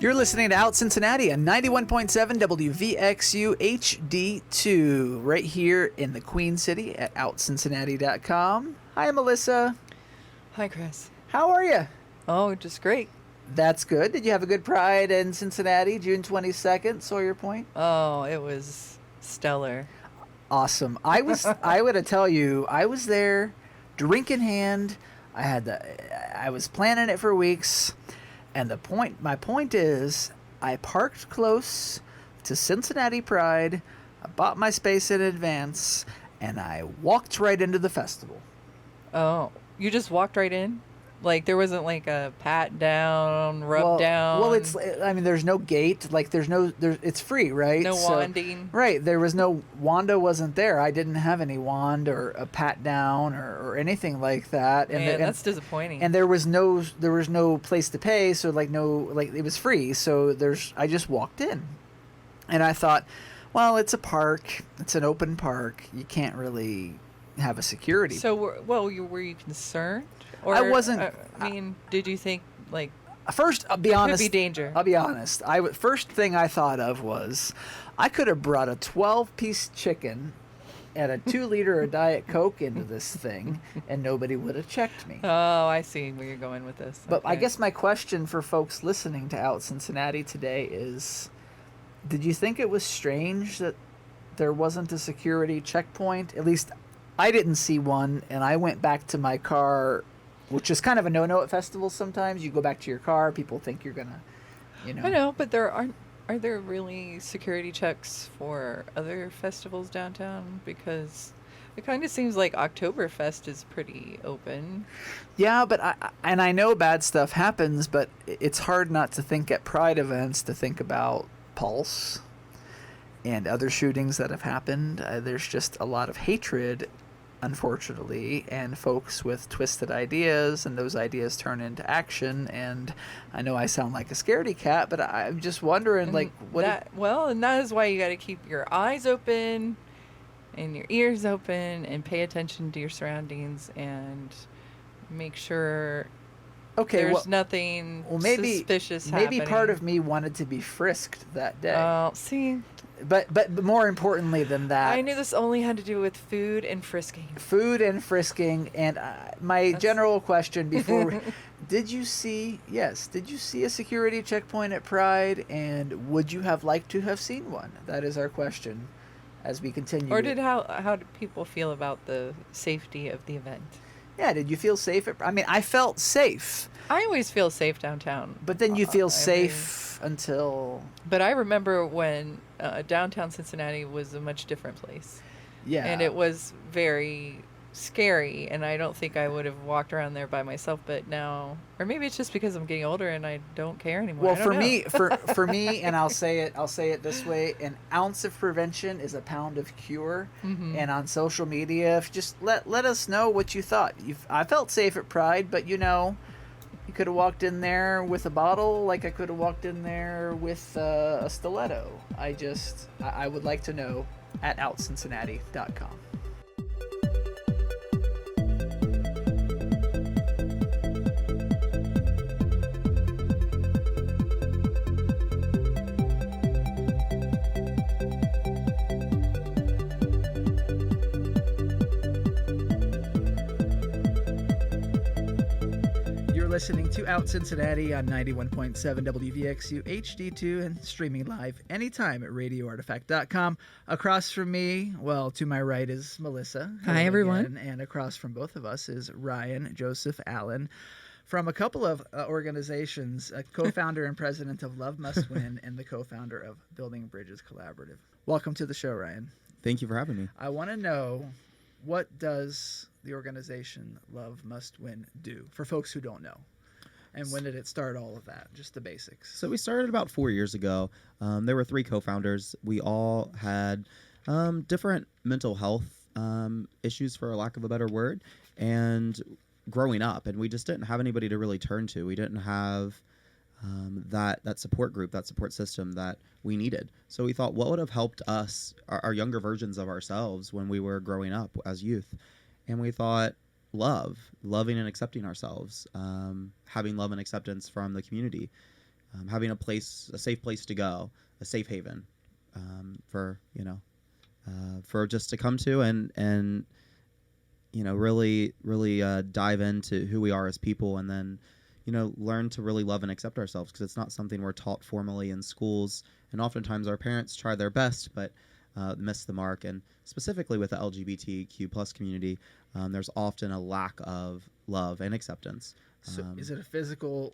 You're listening to Out Cincinnati on 91.7 WVXU HD2, right here in the Queen City at OutCincinnati.com. Hi, Melissa. Hi, Chris. How are you? Oh, just great. That's good. Did you have a good Pride in Cincinnati, June 22nd, Sawyer Point? Oh, it was stellar. Awesome. I would tell you, I was there, drink in hand. I was planning it for weeks. And my point is, I parked close to Cincinnati Pride, I bought my space in advance, and I walked right into the festival. Oh, you just walked right in? Like, there wasn't like a pat down, rub down? Well, there's no gate. Like, it's free, right? No wanding? Right. Wanda wasn't there. I didn't have any wand or a pat down or anything like that. Man, that's disappointing. And there was no place to pay, so it was free. So I just walked in. And I thought, well, it's a park. It's an open park. You can't really have a security. So, were you concerned? Or, I wasn't. Did you think, like, first, I'll be honest. Could be danger. I'll be honest. First thing I thought of was I could have brought a 12-piece chicken and a 2-liter of Diet Coke into this thing, and nobody would have checked me. Oh, I see where you're going with this. But okay. I guess my question for folks listening to Out Cincinnati today is, did you think it was strange that there wasn't a security checkpoint? At least I didn't see one, and I went back to my car, which is kind of a no-no at festivals sometimes. You go back to your car, people think you're going to, I know, but are there really security checks for other festivals downtown? Because it kind of seems like Oktoberfest is pretty open. Yeah, but I know bad stuff happens, but it's hard not to think at Pride events to think about Pulse and other shootings that have happened. There's just a lot of hatred, unfortunately, and folks with twisted ideas, and those ideas turn into action. And I know I sound like a scaredy cat, but I'm just wondering, and that is why you got to keep your eyes open and your ears open and pay attention to your surroundings and make sure there's nothing suspicious happening. Maybe part of me wanted to be frisked that day. Oh, see. But more importantly than that, I knew this only had to do with food and frisking. And my general question before, did you see a security checkpoint at Pride, and would you have liked to have seen one? That is our question as we continue. Or how did people feel about the safety of the event? Yeah, did you feel safe? I felt safe. I always feel safe downtown. But then you feel safe until... But I remember when downtown Cincinnati was a much different place. Yeah. And it was very scary, and I don't think I would have walked around there by myself, but now... Or maybe it's just because I'm getting older and I don't care anymore. Well, for me, and I'll say it this way, an ounce of prevention is a pound of cure. Mm-hmm. And on social media, just let us know what you thought. I felt safe at Pride, but you could have walked in there with a bottle, like I could have walked in there with a stiletto. I would like to know at OutCincinnati.com. Listening to Out Cincinnati on 91.7 WVXU HD2 and streaming live anytime at radioartifact.com. Across from me, to my right is Melissa. Hi, everyone. Again, and across from both of us is Ryan Joseph Allen from a couple of organizations, co-founder and president of Love Must Win and the co-founder of Building Bridges Collaborative. Welcome to the show, Ryan. Thank you for having me. I want to know, what does the organization Love Must Win do for folks who don't know? And when did it start, all of that? Just the basics. So we started about 4 years ago. There were 3 co-founders. We all had different mental health issues, for lack of a better word, and growing up. And we just didn't have anybody to really turn to. We didn't have that support group, that support system that we needed. So we thought, what would have helped us, our younger versions of ourselves when we were growing up as youth? And we thought, loving and accepting ourselves, having love and acceptance from the community. having a safe place to go, a safe haven for for just to come to and really dive into who we are as people, and then learn to really love and accept ourselves, because it's not something we're taught formally in schools, and oftentimes our parents try their best but miss the mark. And specifically with the LGBTQ plus community, there's often a lack of love and acceptance. So is it a physical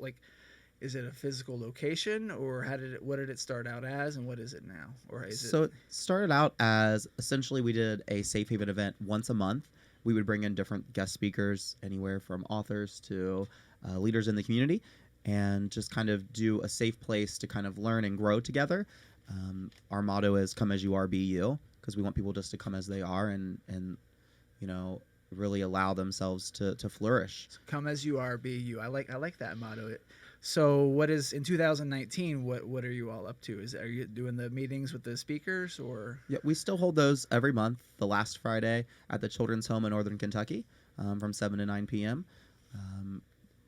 location, or what did it start out as, and what is it now? Or is So it started out as, essentially, we did a safe haven event once a month. We would bring in different guest speakers, anywhere from authors to leaders in the community, and just kind of do a safe place to kind of learn and grow together. Our motto is "Come as you are, be you," because we want people just to come as they are and really allow themselves to flourish. So come as you are, be you. I like that motto. So what is in 2019? What are you all up to? Are you doing the meetings with the speakers, or? Yeah, we still hold those every month, the last Friday at the Children's Home in Northern Kentucky, from 7 to 9 p.m.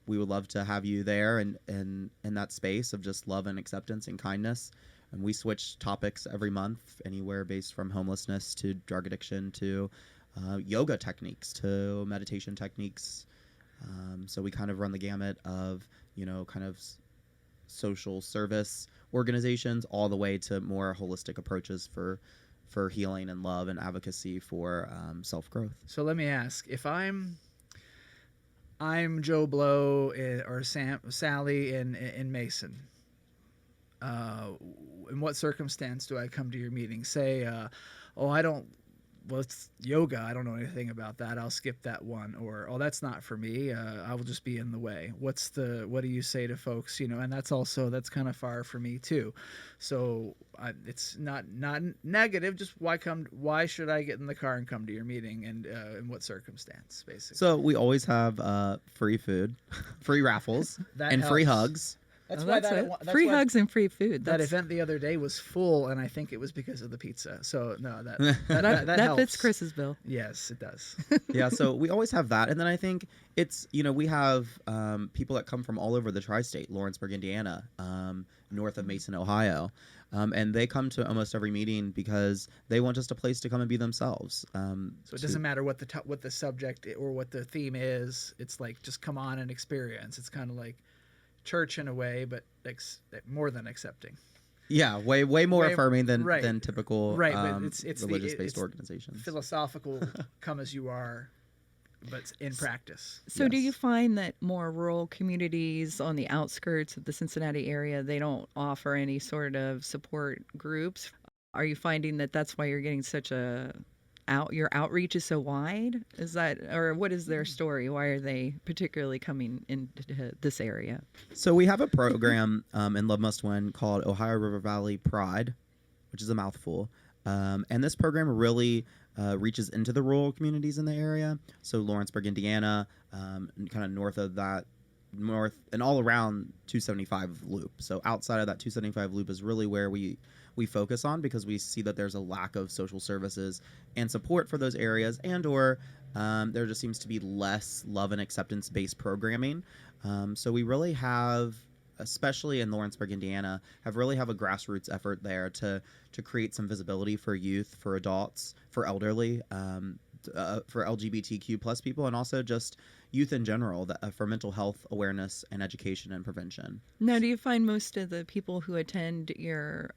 We would love to have you there and in that space of just love and acceptance and kindness. And we switch topics every month, anywhere based from homelessness to drug addiction to yoga techniques to meditation techniques. So we kind of run the gamut of, kind of social service organizations all the way to more holistic approaches for healing and love and advocacy for self-growth. So let me ask, if I'm Joe Blow or Sally in Mason, in what circumstance do I come to your meeting? Say, it's yoga. I don't know anything about that. I'll skip that one. Or, that's not for me. I will just be in the way. What do you say to folks? And that's kind of far for me too. So it's not negative. Just why should I get in the car and come to your meeting, and in what circumstance, basically? So we always have free food, free raffles, and free hugs. That's free hugs and free food. That event the other day was full, and I think it was because of the pizza. So no, that fits Chris's bill. Yes, it does. Yeah, so we always have that, and then I think it's we have people that come from all over the tri-state, Lawrenceburg, Indiana, north of Mason, Ohio, and they come to almost every meeting because they want just a place to come and be themselves. So it doesn't matter what the subject or what the theme is. It's like, just come on and experience. It's kind of like church in a way, but more than accepting. Yeah, way more affirming than typical but it's religious-based organizations. Philosophical, come as you are, but in practice. So do you find that more rural communities on the outskirts of the Cincinnati area, they don't offer any sort of support groups? Are you finding that that's why you're getting your outreach is so wide? Is that, or what is their story? Why are they particularly coming into this area? So we have a program in Love Must Win called Ohio River Valley Pride, which is a mouthful. And this program really reaches into the rural communities in the area. So Lawrenceburg, Indiana, kind of north of that, north and all around 275 loop. So outside of that 275 loop is really where we focus on, because we see that there's a lack of social services and support for those areas, and or there just seems to be less love and acceptance based programming. So we really have, especially in Lawrenceburg, Indiana, have a grassroots effort there to create some visibility for youth, for adults, for elderly, for LGBTQ plus people, and also just youth in general, for mental health awareness and education and prevention. Now, do you find most of the people who attend your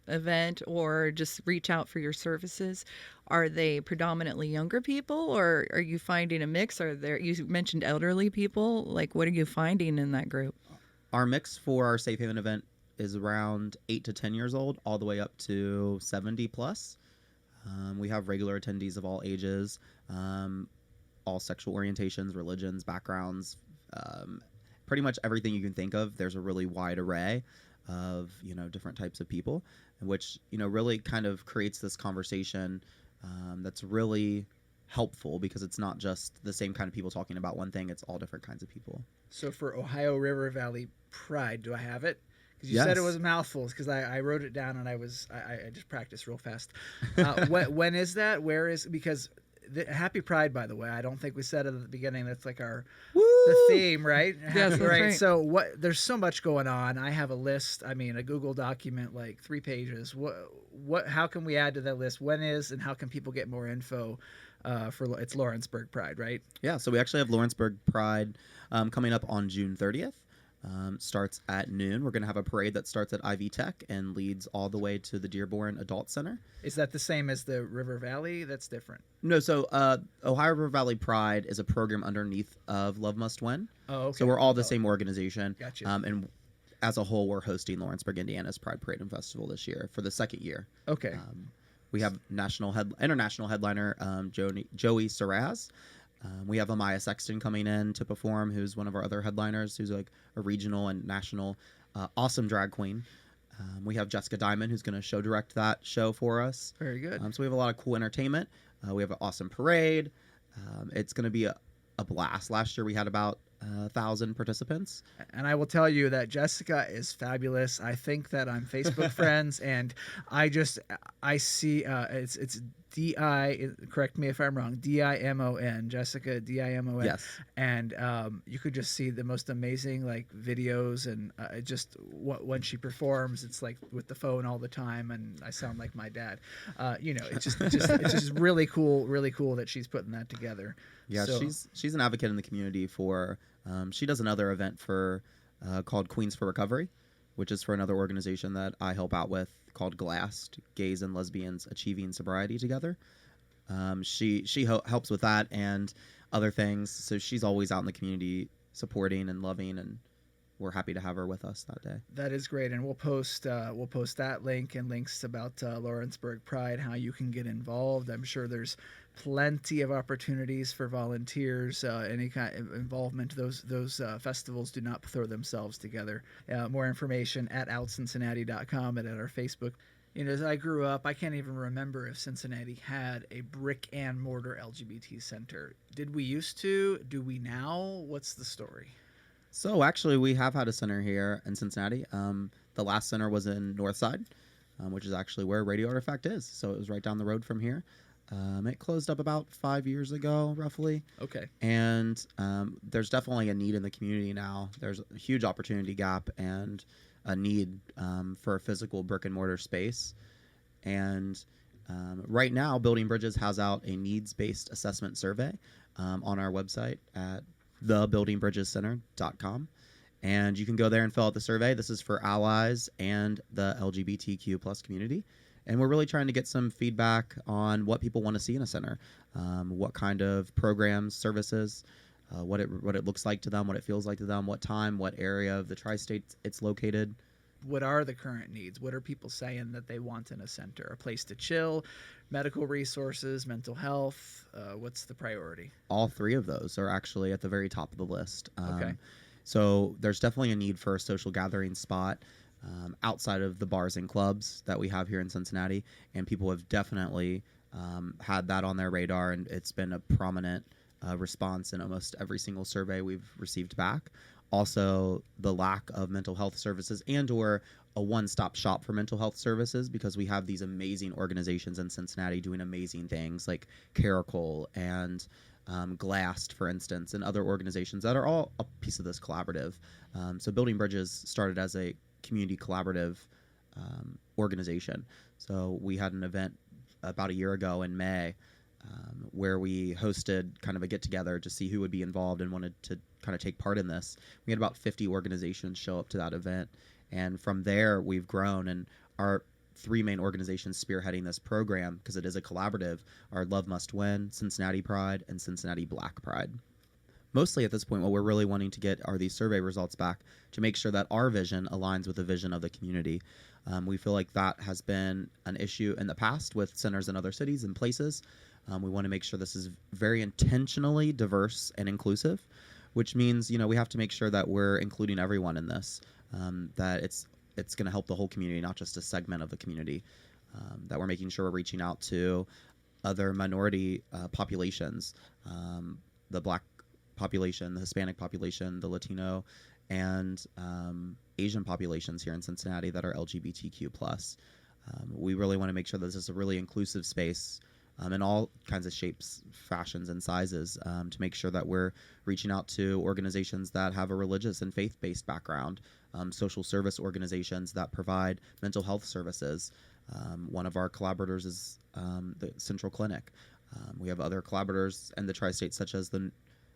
event or just reach out for your services, are they predominantly younger people, or are you finding a mix? You mentioned elderly people. Like, what are you finding in that group? Our mix for our Safe Haven event is around 8 to 10 years old, all the way up to 70 plus. We have regular attendees of all ages, all sexual orientations, religions, backgrounds, pretty much everything you can think of. There's a really wide array of, different types of people, which, really kind of creates this conversation that's really helpful, because it's not just the same kind of people talking about one thing. It's all different kinds of people. So for Ohio River Valley Pride, do I have it? Because you Yes. said it was mouthfuls, because I wrote it down and I just practiced real fast. When is that? Where is? Because Happy Pride, by the way. I don't think we said it at the beginning. That's like Woo! the theme, right? Yes, that's right. So there's so much going on. I have a list. I mean, a Google document, like 3 pages. How can we add to that list? When is, and how can people get more info? It's Lawrenceburg Pride, right? Yeah, so we actually have Lawrenceburg Pride coming up on June 30th. Starts at noon. We're going to have a parade that starts at Ivy Tech and leads all the way to the Dearborn Adult Center. Is that the same as the River Valley? That's different. No, so Ohio River Valley Pride is a program underneath of Love Must Win. Oh, okay. So we're all the same organization. Gotcha. And as a whole, we're hosting Lawrenceburg, Indiana's Pride Parade and Festival this year for the second year. Okay. We have international headliner Joey Saraz. We have Amaya Sexton coming in to perform, who's one of our other headliners, who's like a regional and national awesome drag queen. We have Jessica Diamond, who's going to show direct that show for us. Very good. So we have a lot of cool entertainment. We have an awesome parade. It's going to be a blast. Last year we had about 1,000 participants. And I will tell you that Jessica is fabulous. I think that I'm Facebook friends, and I see it's D-I, correct me if I'm wrong, D-I-M-O-N, Jessica, D-I-M-O-N. Yes. And you could just see the most amazing like videos, and when she performs, it's like with the phone all the time, and I sound like my dad. It's just really cool that she's putting that together. Yeah, so, she's an advocate in the community for, she does another event called Queens for Recovery, which is for another organization that I help out with called GLAST, Gays and Lesbians Achieving Sobriety Together. She helps with that and other things. So she's always out in the community supporting and loving, and we're happy to have her with us that day. That is great, and we'll post that link and links about Lawrenceburg Pride, how you can get involved. I'm sure there's plenty of opportunities for volunteers. Any kind of involvement. Those festivals do not throw themselves together. More information at outcincinnati.com and at our Facebook. As I grew up, I can't even remember if Cincinnati had a brick and mortar LGBT center. Did we used to? Do we now? What's the story? So actually, we have had a center here in Cincinnati. The last center was in Northside, which is actually where Radio Artifact is. So it was right down the road from here. It closed up about 5 years ago, roughly. Okay. And there's definitely a need in the community now. There's a huge opportunity gap and a need for a physical brick and mortar space. And right now, Building Bridges has out a needs-based assessment survey on our website at thebuildingbridgescenter.com. And you can go there and fill out the survey. This is for allies and the LGBTQ plus community. And we're really trying to get some feedback on what people want to see in a center, what kind of programs, services, what it looks like to them, what it feels like to them, what time, what area of the tri-state it's located. What are the current needs? What are people saying that they want in a center? A place to chill, medical resources, mental health? What's the priority? All three of those are actually at the very top of the list. Okay. So there's definitely a need for a social gathering spot outside of the bars and clubs that we have here in Cincinnati. And people have definitely had that on their radar, and it's been a prominent response in almost every single survey we've received back. Also, the lack of mental health services and or a one-stop shop for mental health services, because we have these amazing organizations in Cincinnati doing amazing things like Caracol and GLAST, for instance, and other organizations that are all a piece of this collaborative. So Building Bridges started as a community collaborative organization. So we had an event about a year ago in May where we hosted kind of a get-together to see who would be involved and wanted to kind of take part in this. We had about 50 organizations show up to that event, and from there we've grown, and our three main organizations spearheading this program, because it is a collaborative, are Love Must Win, Cincinnati Pride, and Cincinnati Black Pride. Mostly at this point, what we're really wanting to get are these survey results back to make sure that our vision aligns with the vision of the community. We feel like that has been an issue in the past with centers in other cities and places. We want to make sure this is very intentionally diverse and inclusive, which means, we have to make sure that we're including everyone in this, that it's going to help the whole community, not just a segment of the community, that we're making sure we're reaching out to other minority populations, the Black population, the Hispanic population, the Latino, and Asian populations here in Cincinnati that are LGBTQ+. We really want to make sure that this is a really inclusive space in all kinds of shapes, fashions, and sizes, to make sure that we're reaching out to organizations that have a religious and faith-based background, social service organizations that provide mental health services. One of our collaborators is the Central Clinic. We have other collaborators in the tri-state, such as the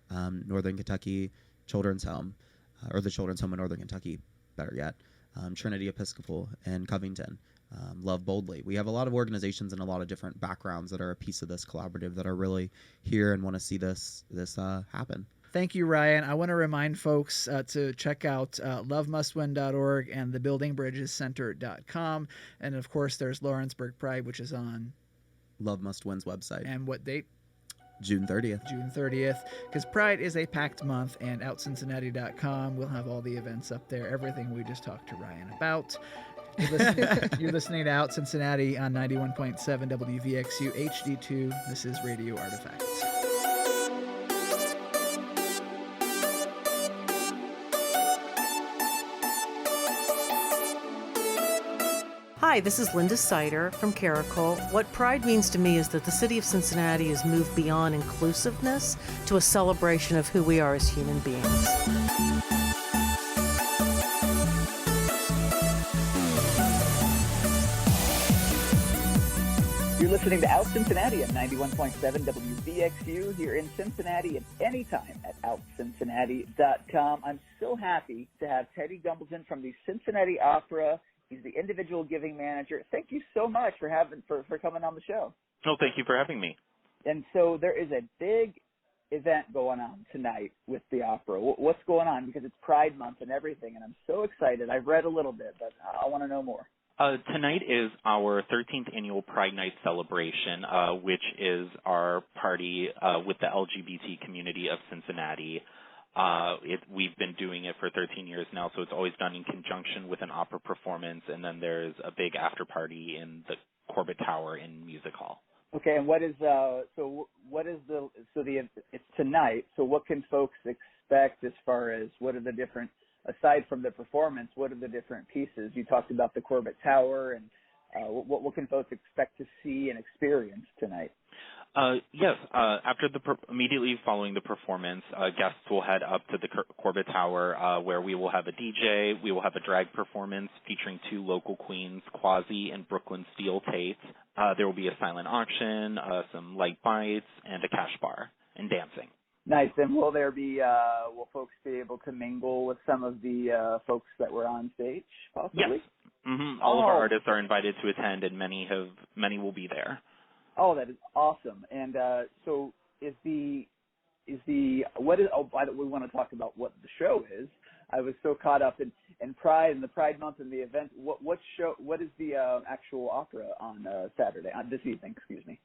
Northern Kentucky Children's Home, or the Children's Home in Northern Kentucky, better yet, Trinity Episcopal in Covington, Love Boldly. We have a lot of organizations and a lot of different backgrounds that are a piece of this collaborative that are really here and want to see this happen. Thank you, Ryan. I want to remind folks to check out lovemustwin.org and thebuildingbridgescenter.com. And, of course, there's Lawrenceburg Pride, which is on Love Must Win's website. And what date? June 30th. June 30th, because Pride is a packed month, and OUTCincinnati.com will have all the events up there, everything we just talked to Ryan about. You're listening to Out Cincinnati on 91.7 WVXU HD2. This is Radio Artifacts. Hi, this is Linda Sider from Caracol. What Pride means to me is that the city of Cincinnati has moved beyond inclusiveness to a celebration of who we are as human beings. You're listening to Out Cincinnati at 91.7 WVXU here in Cincinnati at any time at OUTCincinnati.com. I'm so happy to have Teddy Gumbleton from the Cincinnati Opera. He's the individual giving manager. Thank you so much for coming on the show. Oh, thank you for having me. And so there is a big event going on tonight with the opera. What's going on? Because it's Pride Month and everything, and I'm so excited. I've read a little bit, but I want to know more. Tonight is our 13th annual Pride Night celebration, which is our party with the LGBT community of Cincinnati. We've been doing it for 13 years now, so it's always done in conjunction with an opera performance, and then there's a big after party in the Corbett Tower in Music Hall. Okay, and it's tonight, so what can folks expect as far as what are the different, aside from the performance, what are the different pieces? You talked about the Corbett Tower, and what can folks expect to see and experience tonight? Yes. Immediately following the performance, guests will head up to the Corbett Tower, where we will have a DJ. We will have a drag performance featuring two local queens, Quasi and Brooklyn Steel Tate. There will be a silent auction, some light bites, and a cash bar and dancing. Nice. And will folks be able to mingle with some of the folks that were on stage, possibly? Yes. Mm-hmm. All of our artists are invited to attend, and many will be there. Oh, that is awesome. And so by the way, we want to talk about what the show is. I was so caught up in Pride and the Pride Month and the event. What is the actual opera on Saturday, this evening, excuse me?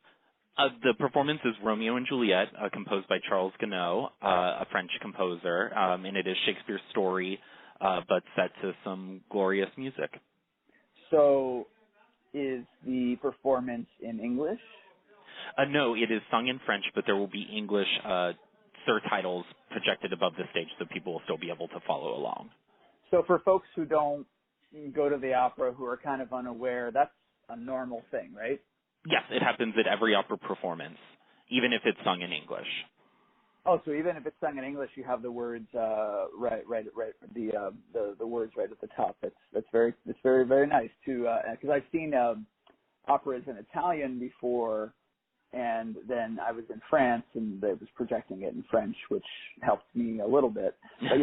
The performance is Romeo and Juliet, composed by Charles Gounod, a French composer, and it is Shakespeare's story, but set to some glorious music. So is the performance in English? No, it is sung in French, but there will be English surtitles projected above the stage so people will still be able to follow along. So for folks who don't go to the opera, who are kind of unaware, that's a normal thing, right? Yes, it happens at every opera performance, even if it's sung in English. Oh, so even if it's sung in English, you have the words the words right at the top. That's very very nice too. Because I've seen operas in Italian before, and then I was in France and they was projecting it in French, which helped me a little bit. But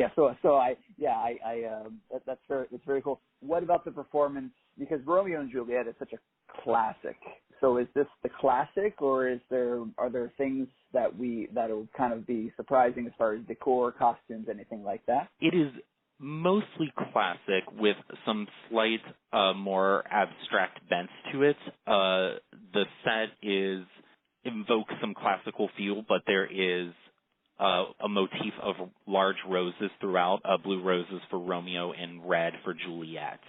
that's very cool. What about the performance? Because Romeo and Juliet is such a classic. So is this the classic, or are there things that'll kind of be surprising as far as decor, costumes, anything like that? It is mostly classic with some slight more abstract bents to it. The set invokes some classical feel, but there is a motif of large roses throughout, blue roses for Romeo and red for Juliet.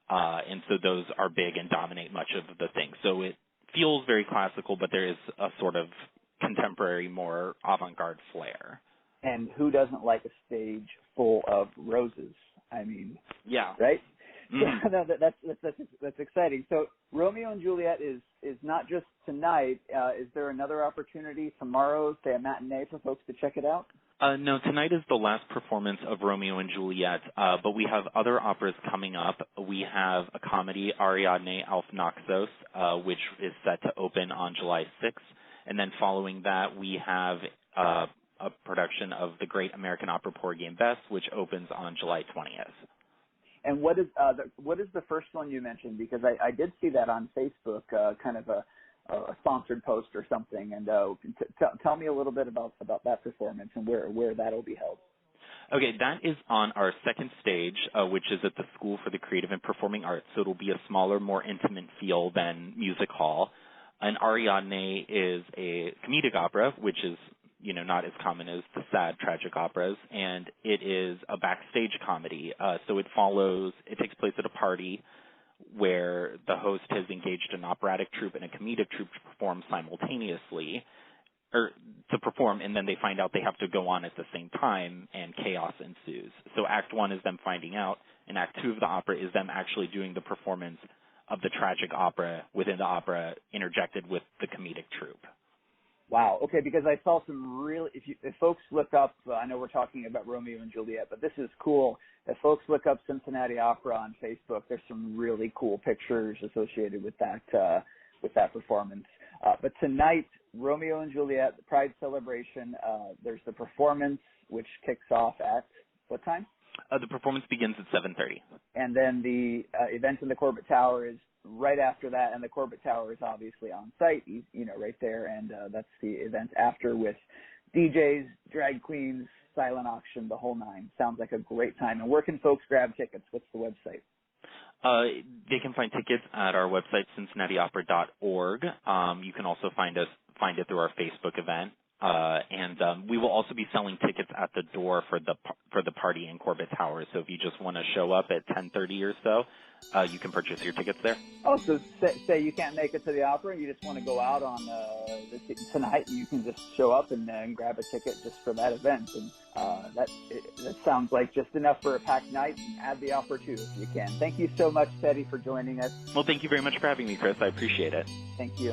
And so those are big and dominate much of the thing. So it feels very classical, but there is a sort of contemporary, more avant-garde flair. And who doesn't like a stage full of roses? I mean, yeah, right? Yeah, no, that's exciting. So Romeo and Juliet is not just tonight. Is there another opportunity tomorrow, say a matinee, for folks to check it out? No, tonight is the last performance of Romeo and Juliet, but we have other operas coming up. We have a comedy, Ariadne auf Naxos, which is set to open on July 6th. And then following that, we have a production of the Great American Opera Porgy and Bess, which opens on July 20th. And what is the first one you mentioned? Because I did see that on Facebook, kind of a sponsored post or something. And tell me a little bit about that performance and where that'll be held. Okay, that is on our second stage, which is at the School for the Creative and Performing Arts. So it'll be a smaller, more intimate feel than music hall. And Ariadne is a comedic opera, which is not as common as the sad, tragic operas, and it is a backstage comedy. So it takes place at a party where the host has engaged an operatic troupe and a comedic troupe to perform simultaneously, and then they find out they have to go on at the same time, and chaos ensues. So Act 1 is them finding out, and Act 2 of the opera is them actually doing the performance of the tragic opera within the opera interjected with the comedic troupe. Wow. Okay, because I saw some really, if folks look up, I know we're talking about Romeo and Juliet, but this is cool. If folks look up Cincinnati Opera on Facebook, there's some really cool pictures associated with that performance. But tonight, Romeo and Juliet, the Pride celebration, there's the performance, which kicks off at what time? The performance begins at 7:30. And then the event in the Corbett Tower is right after that, and the Corbett Tower is obviously on site, right there, and that's the event after with DJs, drag queens, silent auction, the whole nine. Sounds like a great time. And where can folks grab tickets? What's the website? They can find tickets at our website, cincinnatiopera.org. You can also find it through our Facebook event. And we will also be selling tickets at the door for the party in Corbett Tower. So if you just want to show up at 10:30 or so, you can purchase your tickets there. Oh, so say you can't make it to the opera, you just want to go out on tonight, you can just show up and grab a ticket just for that event. And that sounds like just enough for a packed night. And add the opera too if you can. Thank you so much, Teddy, for joining us. Well, thank you very much for having me, Chris. I appreciate it. Thank you.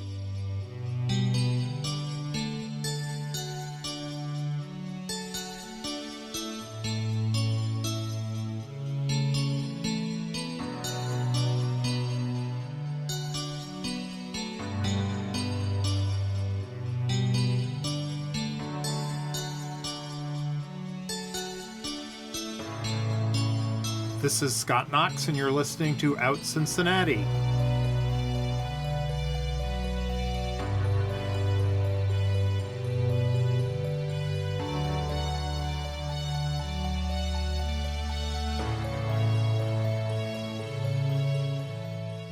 This is Scott Knox, and you're listening to OUT Cincinnati.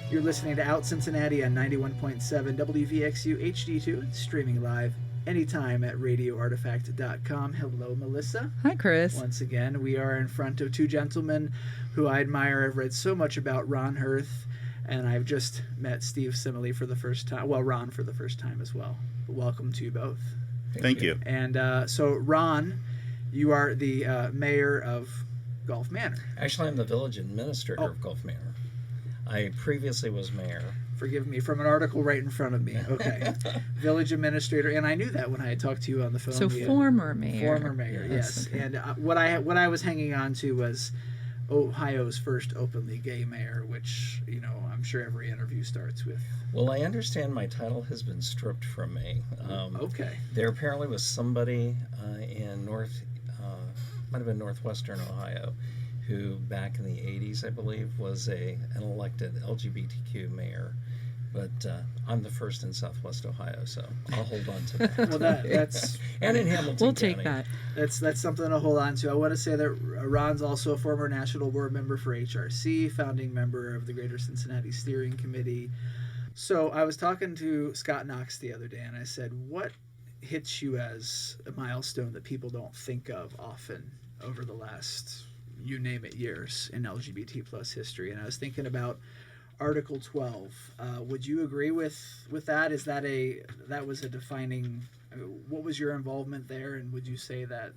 You're listening to OUT Cincinnati on 91.7 WVXU HD2, streaming live anytime at radioartifact.com. Hello, Melissa. Hi, Chris. Once again, we are in front of two gentlemen who I admire. I've read so much about Ron Hurth, and I've just met Steve Simile for the first time. Well, Ron for the first time as well. But welcome to you both. Thank you. And so, Ron, you are the mayor of Gulf Manor. Actually, I'm the village administrator of Gulf Manor. I previously was mayor. Forgive me, from an article right in front of me. Okay. Village administrator, and I knew that when I talked to you on the phone. So former mayor. Former mayor, yes. Okay. And what I was hanging on to was Ohio's first openly gay mayor, which, I'm sure every interview starts with. Well, I understand my title has been stripped from me. Okay. There apparently was somebody in might have been northwestern Ohio, who back in the 80s, I believe, was an elected LGBTQ mayor. But I'm the first in Southwest Ohio, so I'll hold on to that. Well, that's and in Hamilton We'll County. take that. That's something to hold on to. I want to say that Ron's also a former national board member for HRC, founding member of the Greater Cincinnati Steering Committee. So I was talking to Scott Knox the other day, and I said, what hits you as a milestone that people don't think of often over the last, you name it, years in LGBT plus history? And I was thinking about Article 12. Would you agree with that? Is that that was a defining? What was your involvement there, and would you say that?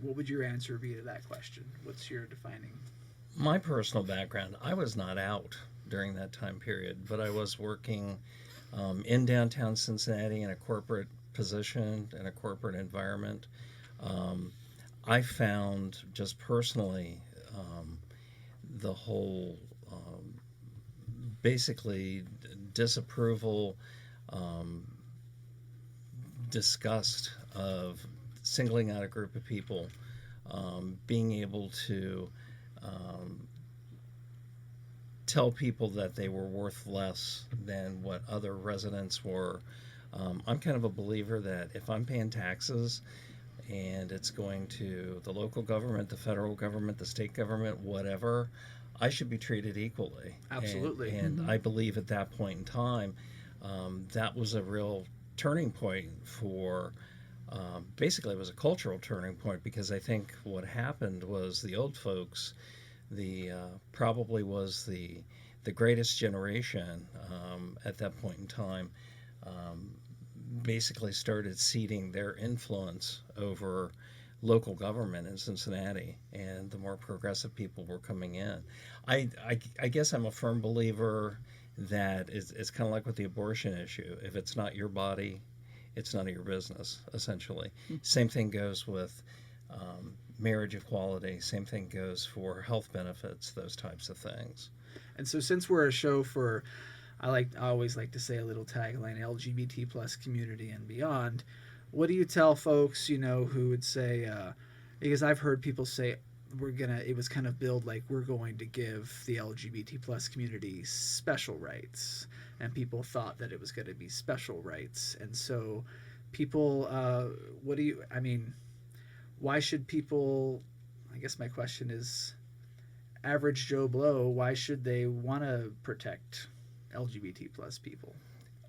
What would your answer be to that question? What's your defining? my personal background, I was not out during that time period, but I was working in downtown Cincinnati in a corporate position, in a corporate environment. I found just personally the whole basically disapproval, disgust of singling out a group of people, being able to tell people that they were worth less than what other residents were. I'm kind of a believer that if I'm paying taxes and it's going to the local government, the federal government, the state government, whatever, I should be treated equally. Absolutely. And I believe at that point in time, that was a real turning point for, basically it was a cultural turning point, because I think what happened was the old folks, probably was the greatest generation at that point in time, basically started ceding their influence over local government in Cincinnati, and the more progressive people were coming in. I guess I'm a firm believer that it's kind of like with the abortion issue. If it's not your body, it's none of your business, essentially. Same thing goes with marriage equality. Same thing goes for health benefits, those types of things. And so since we're a show for, I always like to say a little tagline, LGBT plus community and beyond, what do you tell folks, who would say, because I've heard people say it was kind of billed like we're going to give the LGBT plus community special rights, and people thought that it was going to be special rights. And so people, why should people, I guess my question is, average Joe Blow, why should they want to protect LGBT plus people?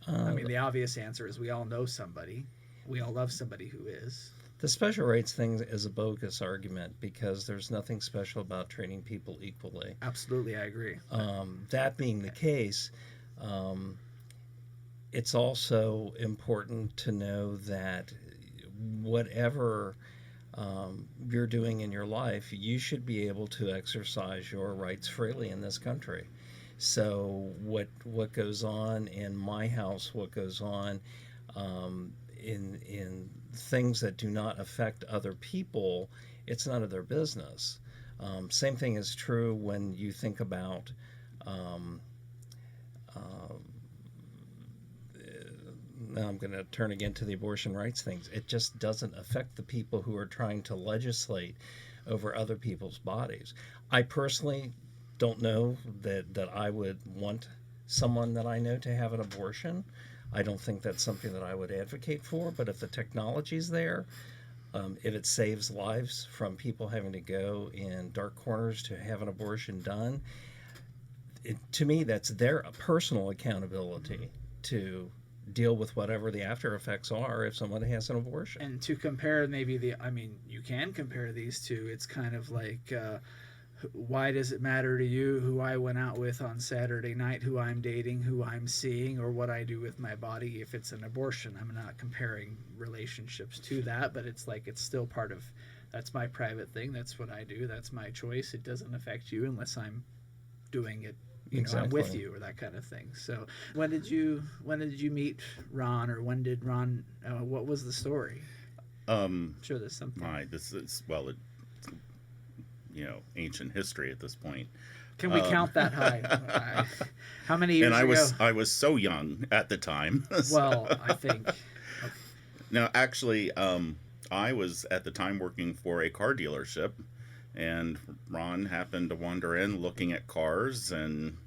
The obvious answer is we all know somebody. We all love somebody who is. The special rights thing is a bogus argument, because there's nothing special about treating people equally. Absolutely, I agree. That being the case, it's also important to know that whatever you're doing in your life, you should be able to exercise your rights freely in this country. So what goes on in my house, what goes on in things that do not affect other people, it's none of their business. Same thing is true when you think about now I'm going to turn again to the abortion rights things. It just doesn't affect the people who are trying to legislate over other people's bodies. I personally don't know that I would want someone that I know to have an abortion. I don't think that's something that I would advocate for, but if the technology's there, if it saves lives from people having to go in dark corners to have an abortion done, to me, that's their personal accountability to deal with whatever the after effects are if someone has an abortion. And to compare you can compare these two. It's kind of like, why does it matter to you who I went out with on Saturday night, who I'm dating, who I'm seeing, or what I do with my body if it's an abortion? I'm not comparing relationships to that, but it's like it's still part of, that's my private thing, that's what I do, that's my choice. It doesn't affect you unless I'm doing it, exactly. I'm with you, or that kind of thing. So when did you meet Ron, or when did Ron, what was the story? I'm sure there's something. This is, ancient history at this point. Can we count that high? How many years ago? And I was so young at the time. Well, I think. Okay. No, actually, I was at the time working for a car dealership, and Ron happened to wander in looking at cars and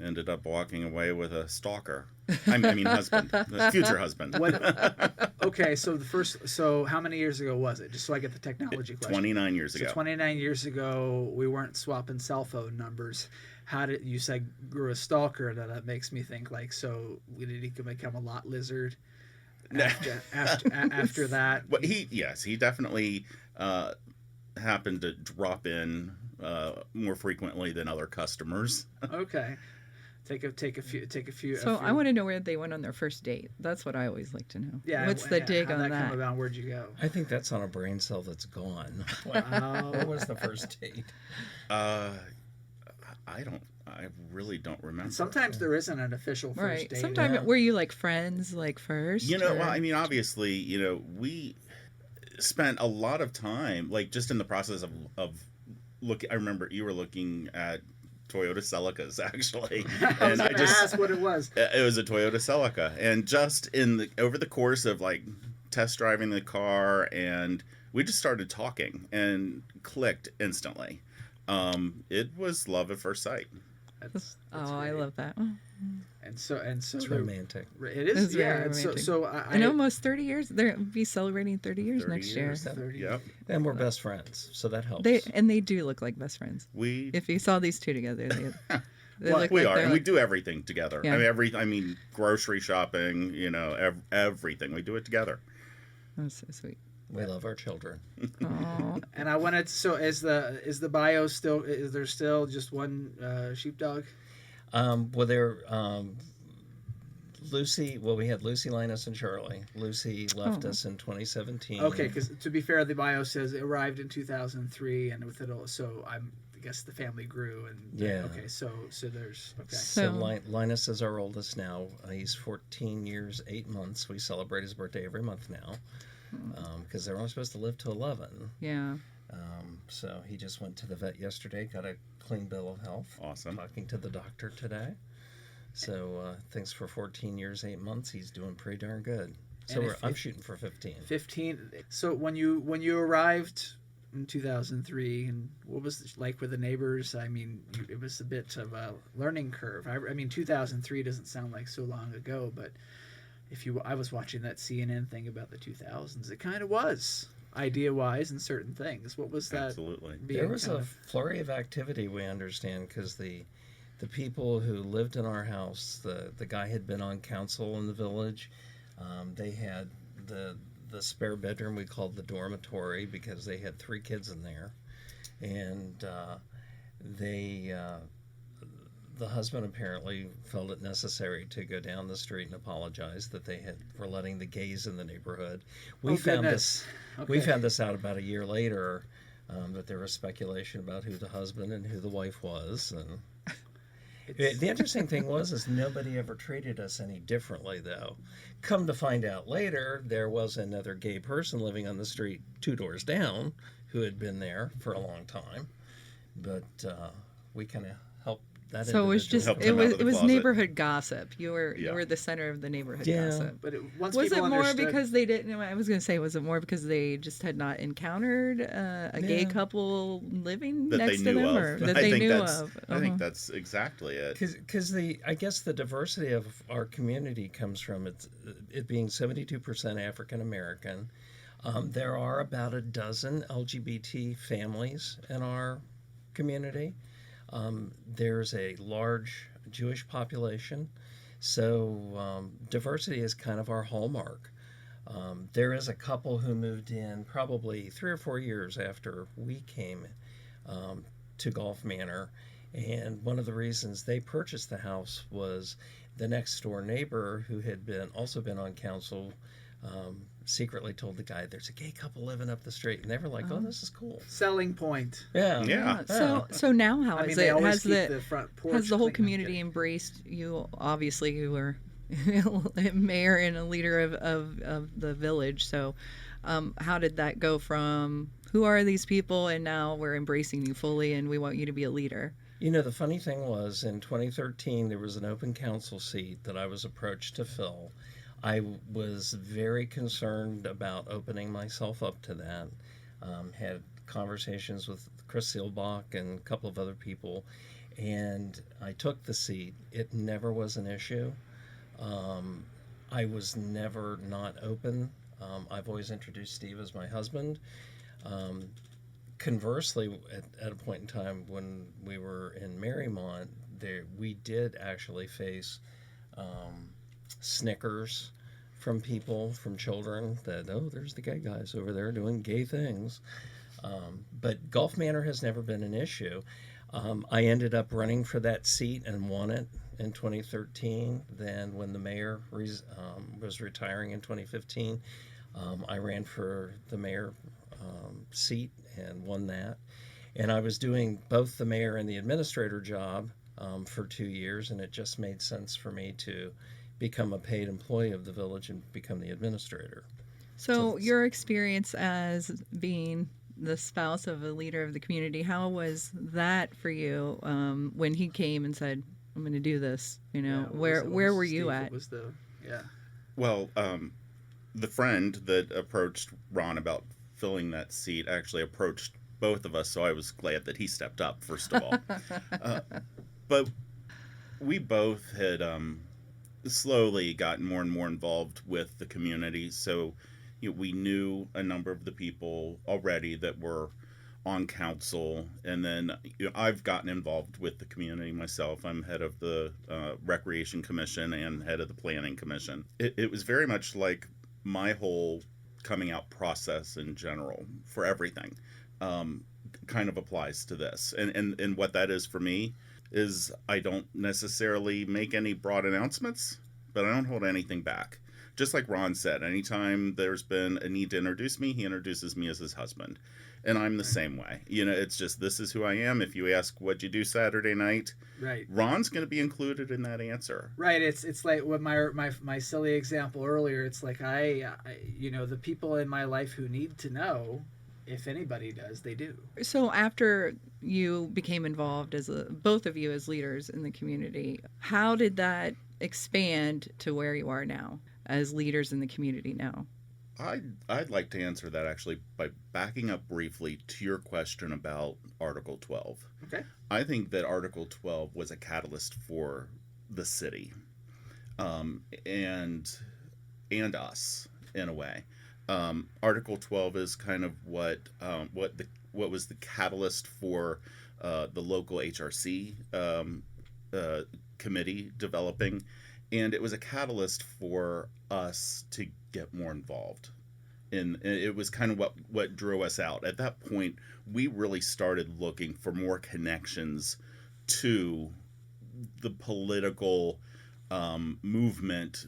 ended up walking away with a stalker. Husband, future husband. Okay, so how many years ago was it? Just so I get the technology question. 29 years ago. So 29 years ago, we weren't swapping cell phone numbers. How did you say grew a stalker? That makes me think so did he become a lot lizard after that? Well, he definitely happened to drop in more frequently than other customers. Okay. Take a few. So I want to know where they went on their first date. That's what I always like to know. Yeah. What's the dig how'd on that come about? Where'd you go? I think that's on a brain cell that's gone. Wow. What was the first date? I really don't remember. And sometimes there isn't an official first Right. date. Sometimes were you like friends, like first? Well, I mean, obviously, we spent a lot of time, like, just in the process of looking. I remember you were looking at Toyota Celicas, actually. I was going to ask what it was. It was a Toyota Celica. And just over the course of, like, test driving the car, and we just started talking and clicked instantly. It was love at first sight. That's I love that. And so It's romantic. It is, It's very yeah. And romantic. so and almost 30 years. They'll be celebrating 30 years 30 next years. year. 30. Yep. And we're best friends, so that helps. They do look like best friends. If you saw these two together, they look we like are, they're and we like- do everything together. Yeah. I mean, grocery shopping, everything. We do it together. That's so sweet. We love our children. Aw. And I wanted so is the bio still, is there still just one sheepdog? Well, there, Lucy. Well, we had Lucy, Linus, and Charlie. Lucy left us in 2017. Okay, because to be fair, the bio says it arrived in 2003, and with it all, so I guess the family grew, and Yeah. Okay, so there's okay. So Linus is our oldest now. He's 14 years, 8 months. We celebrate his birthday every month now, because they're only supposed to live to 11. Yeah. So he just went to the vet yesterday, got a clean bill of health. Awesome. Talking to the doctor today. So thanks for 14 years, 8 months. He's doing pretty darn good. So I'm shooting for 15. 15. So when you arrived in 2003, and what was it like with the neighbors? I mean, it was a bit of a learning curve. I mean, 2003 doesn't sound like so long ago, but I was watching that CNN thing about the 2000s. It kind of was, idea-wise, and certain things. What was that? Absolutely. There was a flurry of activity, we understand, because the people who lived in our house, the guy had been on council in the village. They had the spare bedroom we called the dormitory because they had 3 kids in there, and the husband apparently felt it necessary to go down the street and apologize that they were letting the gays in the neighborhood. We found this out about a year later, that there was speculation about who the husband and who the wife was, and the interesting thing is nobody ever treated us any differently, though. Come to find out later, there was another gay person living on the street 2 doors down who had been there for a long time, but we kind of helped that. So it was just it was neighborhood gossip. You were the center of the neighborhood gossip. But was it more because they didn't? I was going to say, was it more because they just had not encountered a gay couple living next to them, or that they knew of? I think that's exactly it. Because I guess the diversity of our community comes from it being 72% African American. There are about a dozen LGBT families in our community. There's a large Jewish population, so diversity is kind of our hallmark. There is a couple who moved in probably 3 or 4 years after we came to Gulf Manor, and one of the reasons they purchased the house was the next door neighbor who had also been on council secretly told the guy there's a gay couple living up the street, and they were like, oh, this is cool. Selling point. Yeah. So now how is it? Has the whole community clean. embraced you? Obviously, you were a mayor and a leader of the village. So how did that go from who are these people, and now we're embracing you fully and we want you to be a leader? The funny thing was, in 2013, there was an open council seat that I was approached to fill. I was very concerned about opening myself up to that. Had conversations with Chris Seelbach and a couple of other people, and I took the seat. It never was an issue. I was never not open. I've always introduced Steve as my husband. Conversely, at a point in time when we were in Marymount, we did actually face snickers from people, from children, that, oh, there's the gay guys over there doing gay things. But Gulf Manor has never been an issue. I ended up running for that seat and won it in 2013. Then when the mayor was retiring in 2015, I ran for the mayor seat and won that. And I was doing both the mayor and the administrator job for 2 years, and it just made sense for me to become a paid employee of the village and become the administrator. So your experience as being the spouse of a leader of the community, how was that for you when he came and said, I'm going to do this? You know, where were you at? Well, the friend that approached Ron about filling that seat actually approached both of us, so I was glad that he stepped up, first of all. But we both had slowly gotten more and more involved with the community, so we knew a number of the people already that were on council, and then I've gotten involved with the community myself. I'm head of the Recreation Commission and head of the Planning Commission. It was very much like my whole coming out process in general for everything kind of applies to this. And what that is for me is I don't necessarily make any broad announcements, but I don't hold anything back. Just like Ron said, anytime there's been a need to introduce me, he introduces me as his husband. And I'm the same way. It's just, this is who I am. If you ask what'd you do Saturday night, right, Ron's going to be included in that answer. Right. It's like what my silly example earlier. It's like I the people in my life who need to know, if anybody does, they do. So after you became involved both of you as leaders in the community, how did that expand to where you are now as leaders in the community now? I'd like to answer that actually by backing up briefly to your question about Article 12. Okay. I think that Article 12 was a catalyst for the city, and us in a way. Article 12 is kind of what was the catalyst for the local HRC committee developing, and it was a catalyst for us to get more involved. And it was kind of what drew us out. At that point, we really started looking for more connections to the political movement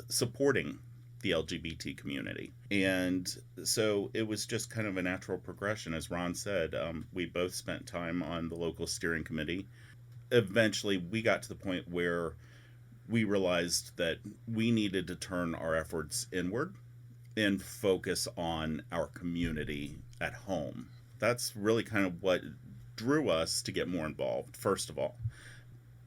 supporting the LGBT community. And so it was just kind of a natural progression. As Ron said, we both spent time on the local steering committee. Eventually, we got to the point where we realized that we needed to turn our efforts inward and focus on our community at home. That's really kind of what drew us to get more involved. First of all,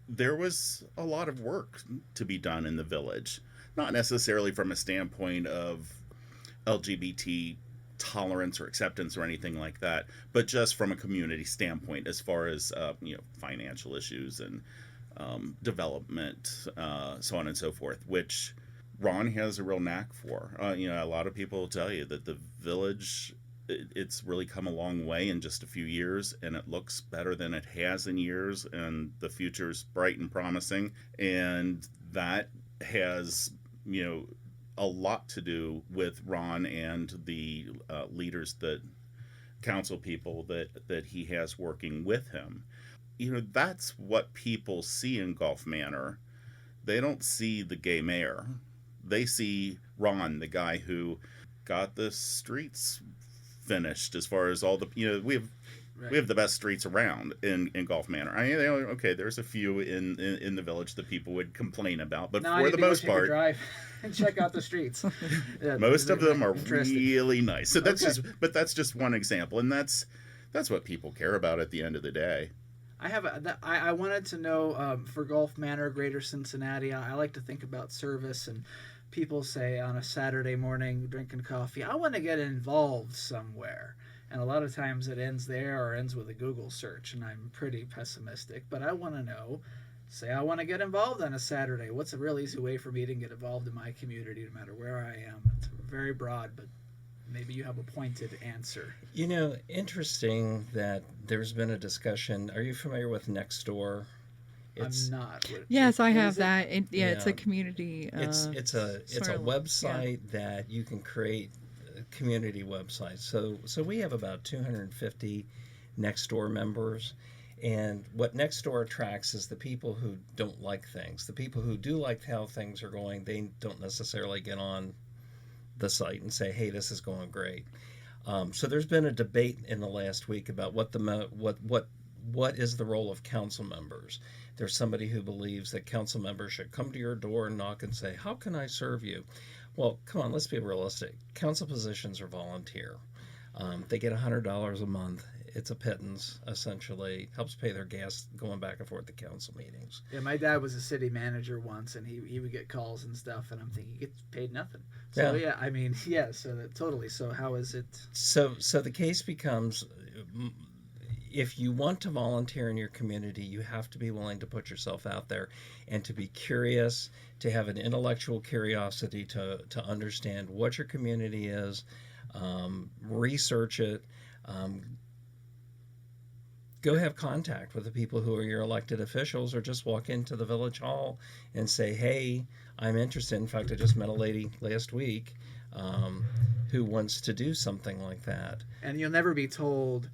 there was a lot of work to be done in the village, not necessarily from a standpoint of LGBT tolerance or acceptance or anything like that, but just from a community standpoint as far as financial issues and development, so on and so forth, which Ron has a real knack for. A lot of people will tell you that the village, it's really come a long way in just a few years, and it looks better than it has in years, and the future's bright and promising. And that has, a lot to do with Ron and the leaders, council people that he has working with him. That's what people see in Gulf Manor. They don't see the gay mayor. They see Ron, the guy who got the streets finished as far as all the, we have the best streets around in Gulf Manor. Okay, there's a few in the village that people would complain about, but now for the most part, drive and check out the streets. Most of them are really nice. So that's that's just one example, and that's what people care about at the end of the day. I wanted to know for Gulf Manor, Greater Cincinnati. I like to think about service, and people say on a Saturday morning drinking coffee, I want to get involved somewhere. And a lot of times it ends there or ends with a Google search, and I'm pretty pessimistic. But I want to know, say I want to get involved on a Saturday. What's a real easy way for me to get involved in my community, no matter where I am? It's very broad, but maybe you have a pointed answer. Interesting that there's been a discussion. Are you familiar with Nextdoor? I'm not. Yes, I have that. It's a community. It's a website that you can create community websites. So we have about 250 Nextdoor members, and what Nextdoor attracts is the people who don't like things. The people who do like how things are going, they don't necessarily get on the site and say, hey, this is going great. So there's been a debate in the last week about what is the role of council members. There's somebody who believes that council members should come to your door and knock and say, "How can I serve you?" Well, come on, let's be realistic. Council positions are volunteer. They get $100 a month. It's a pittance, essentially. Helps pay their gas going back and forth to council meetings. Yeah, my dad was a city manager once, and he would get calls and stuff, and I'm thinking, he gets paid nothing. So, yeah I mean, yeah, so that totally. So how is it? So the case becomes, if you want to volunteer in your community, you have to be willing to put yourself out there and to be curious, to have an intellectual curiosity to understand what your community is, research it, go have contact with the people who are your elected officials, or just walk into the village hall and say, "Hey, I'm interested." In fact, I just met a lady last week who wants to do something like that. And you'll never be told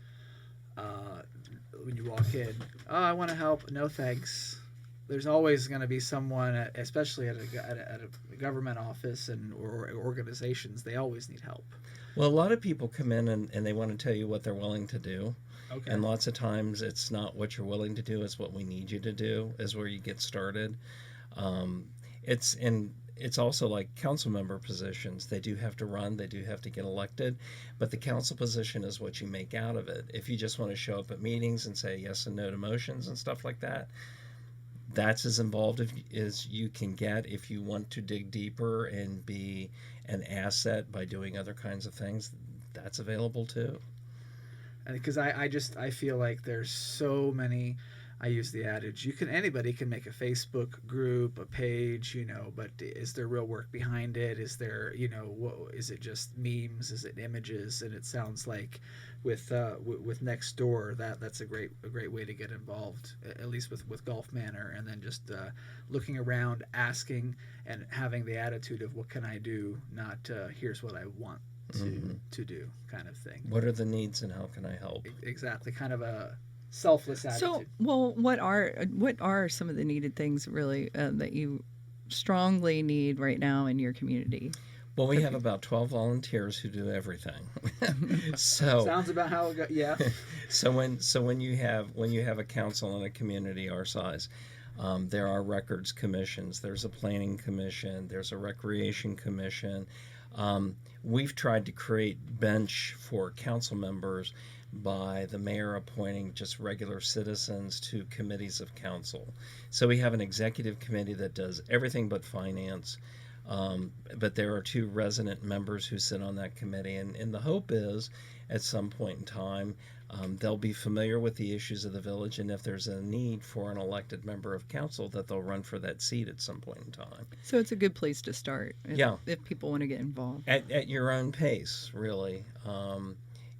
when you walk in, "Oh, I want to help." No, thanks. There's always going to be someone, especially at a government office or organizations, they always need help. Well, a lot of people come in and they want to tell you what they're willing to do. Okay. And lots of times it's not what you're willing to do, it's what we need you to do, is where you get started. It's also like council member positions. They do have to run, they do have to get elected, but the council position is what you make out of it. If you just want to show up at meetings and say yes and no to motions and stuff like that, that's as involved as you can get. If you want to dig deeper and be an asset by doing other kinds of things, that's available too. And because I feel like there's so many. I use the adage, anybody can make a Facebook group, a page, but is there real work behind it? Is there, is it just memes? Is it images? And it sounds like with Nextdoor, that's a great way to get involved, at least with Golf Manor, and then just looking around, asking, and having the attitude of what can I do, not here's what I want to do kind of thing. What are the needs and how can I help? Exactly, kind of a selfless attitude. So, well, what are some of the needed things really that you strongly need right now in your community? Well, we have about 12 volunteers who do everything. So sounds about how it goes. Yeah. So when you have a council in a community our size, there are records commissions. There's a planning commission. There's a recreation commission. We've tried to create bench for council members by the mayor appointing just regular citizens to committees of council. So we have an executive committee that does everything but finance, but there are 2 resident members who sit on that committee, and the hope is at some point in time they'll be familiar with the issues of the village, and if there's a need for an elected member of council, that they'll run for that seat at some point in time. So it's a good place to start if people want to get involved. At your own pace, really.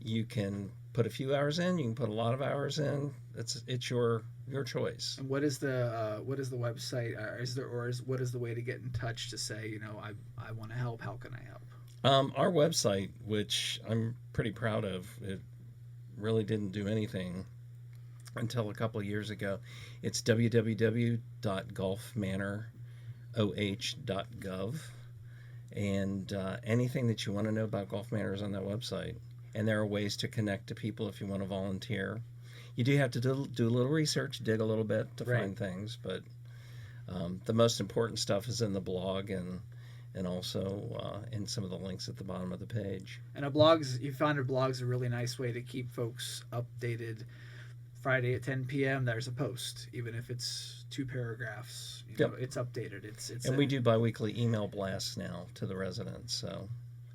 You can put a few hours in, you can put a lot of hours in. It's your choice. And what is the website? What is the way to get in touch to say, I want to help? How can I help? Our website, which I'm pretty proud of, it really didn't do anything until a couple of years ago. It's www.golfmanoroh.gov, and anything that you want to know about Golf Manor is on that website. And there are ways to connect to people if you want to volunteer. You do have to do a little research, dig a little bit to find things, but the most important stuff is in the blog and also in some of the links at the bottom of the page. And you found a blog's a really nice way to keep folks updated. Friday at 10 p.m. there's a post, even if it's 2 paragraphs. It's updated. And we do biweekly email blasts now to the residents, so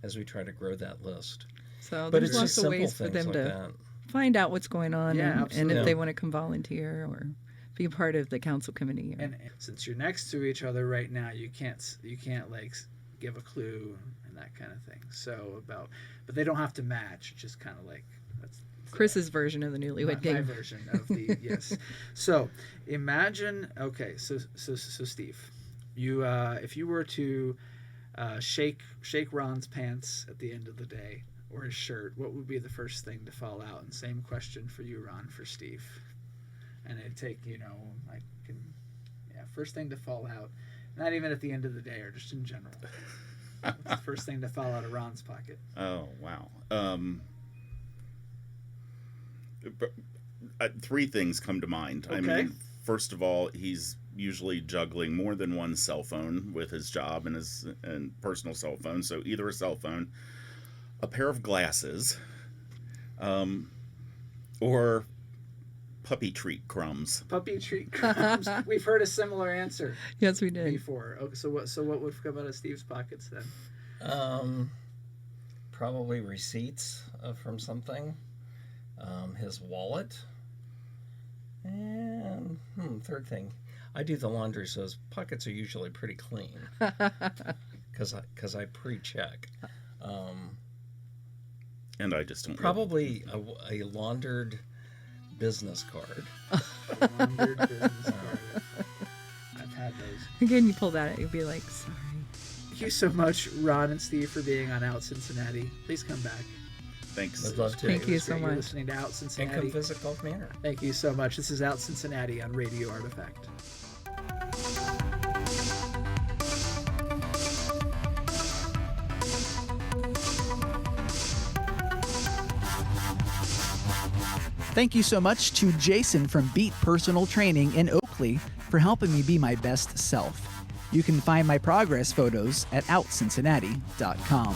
as we try to grow that list. So there's lots of ways for them to find out what's going on, and if they want to come volunteer or be a part of the council committee. And since you're next to each other right now, you can't like give a clue and that kind of thing. So but they don't have to match. Just kind of like that's Chris's version of the newlywed game. My version of the yes. So imagine. Okay, so Steve, you if you were to shake Ron's pants at the end of the day, or his shirt, what would be the first thing to fall out? And same question for you, Ron, for Steve. And it'd take, first thing to fall out. Not even at the end of the day, or just in general. What's the first thing to fall out of Ron's pocket? Oh, wow. Three things come to mind. Okay. I mean, first of all, he's usually juggling more than one cell phone with his job and his personal cell phone. So either a cell phone, a pair of glasses, or puppy treat crumbs. Puppy treat crumbs. We've heard a similar answer. Yes, we did. Before. Okay, so what would come out of Steve's pockets then? Probably receipts from something. His wallet. And third thing, I do the laundry, so his pockets are usually pretty clean. Because I pre-check. And I just don't. Probably a laundered business card. Laundered business card. I've had those. Again, you pull that out, you'd be like, sorry. Thank you so much, Ron and Steve, for being on Out Cincinnati. Please come back. Thanks. I'd love to. Thank you so Great. You're much. listening to Out And Cincinnati. come visit Gulf Manor. Thank you so much. This is Out Cincinnati on Radio Artifact. Thank you so much to Jason from Beat Personal Training in Oakley for helping me be my best self. You can find my progress photos at OutCincinnati.com.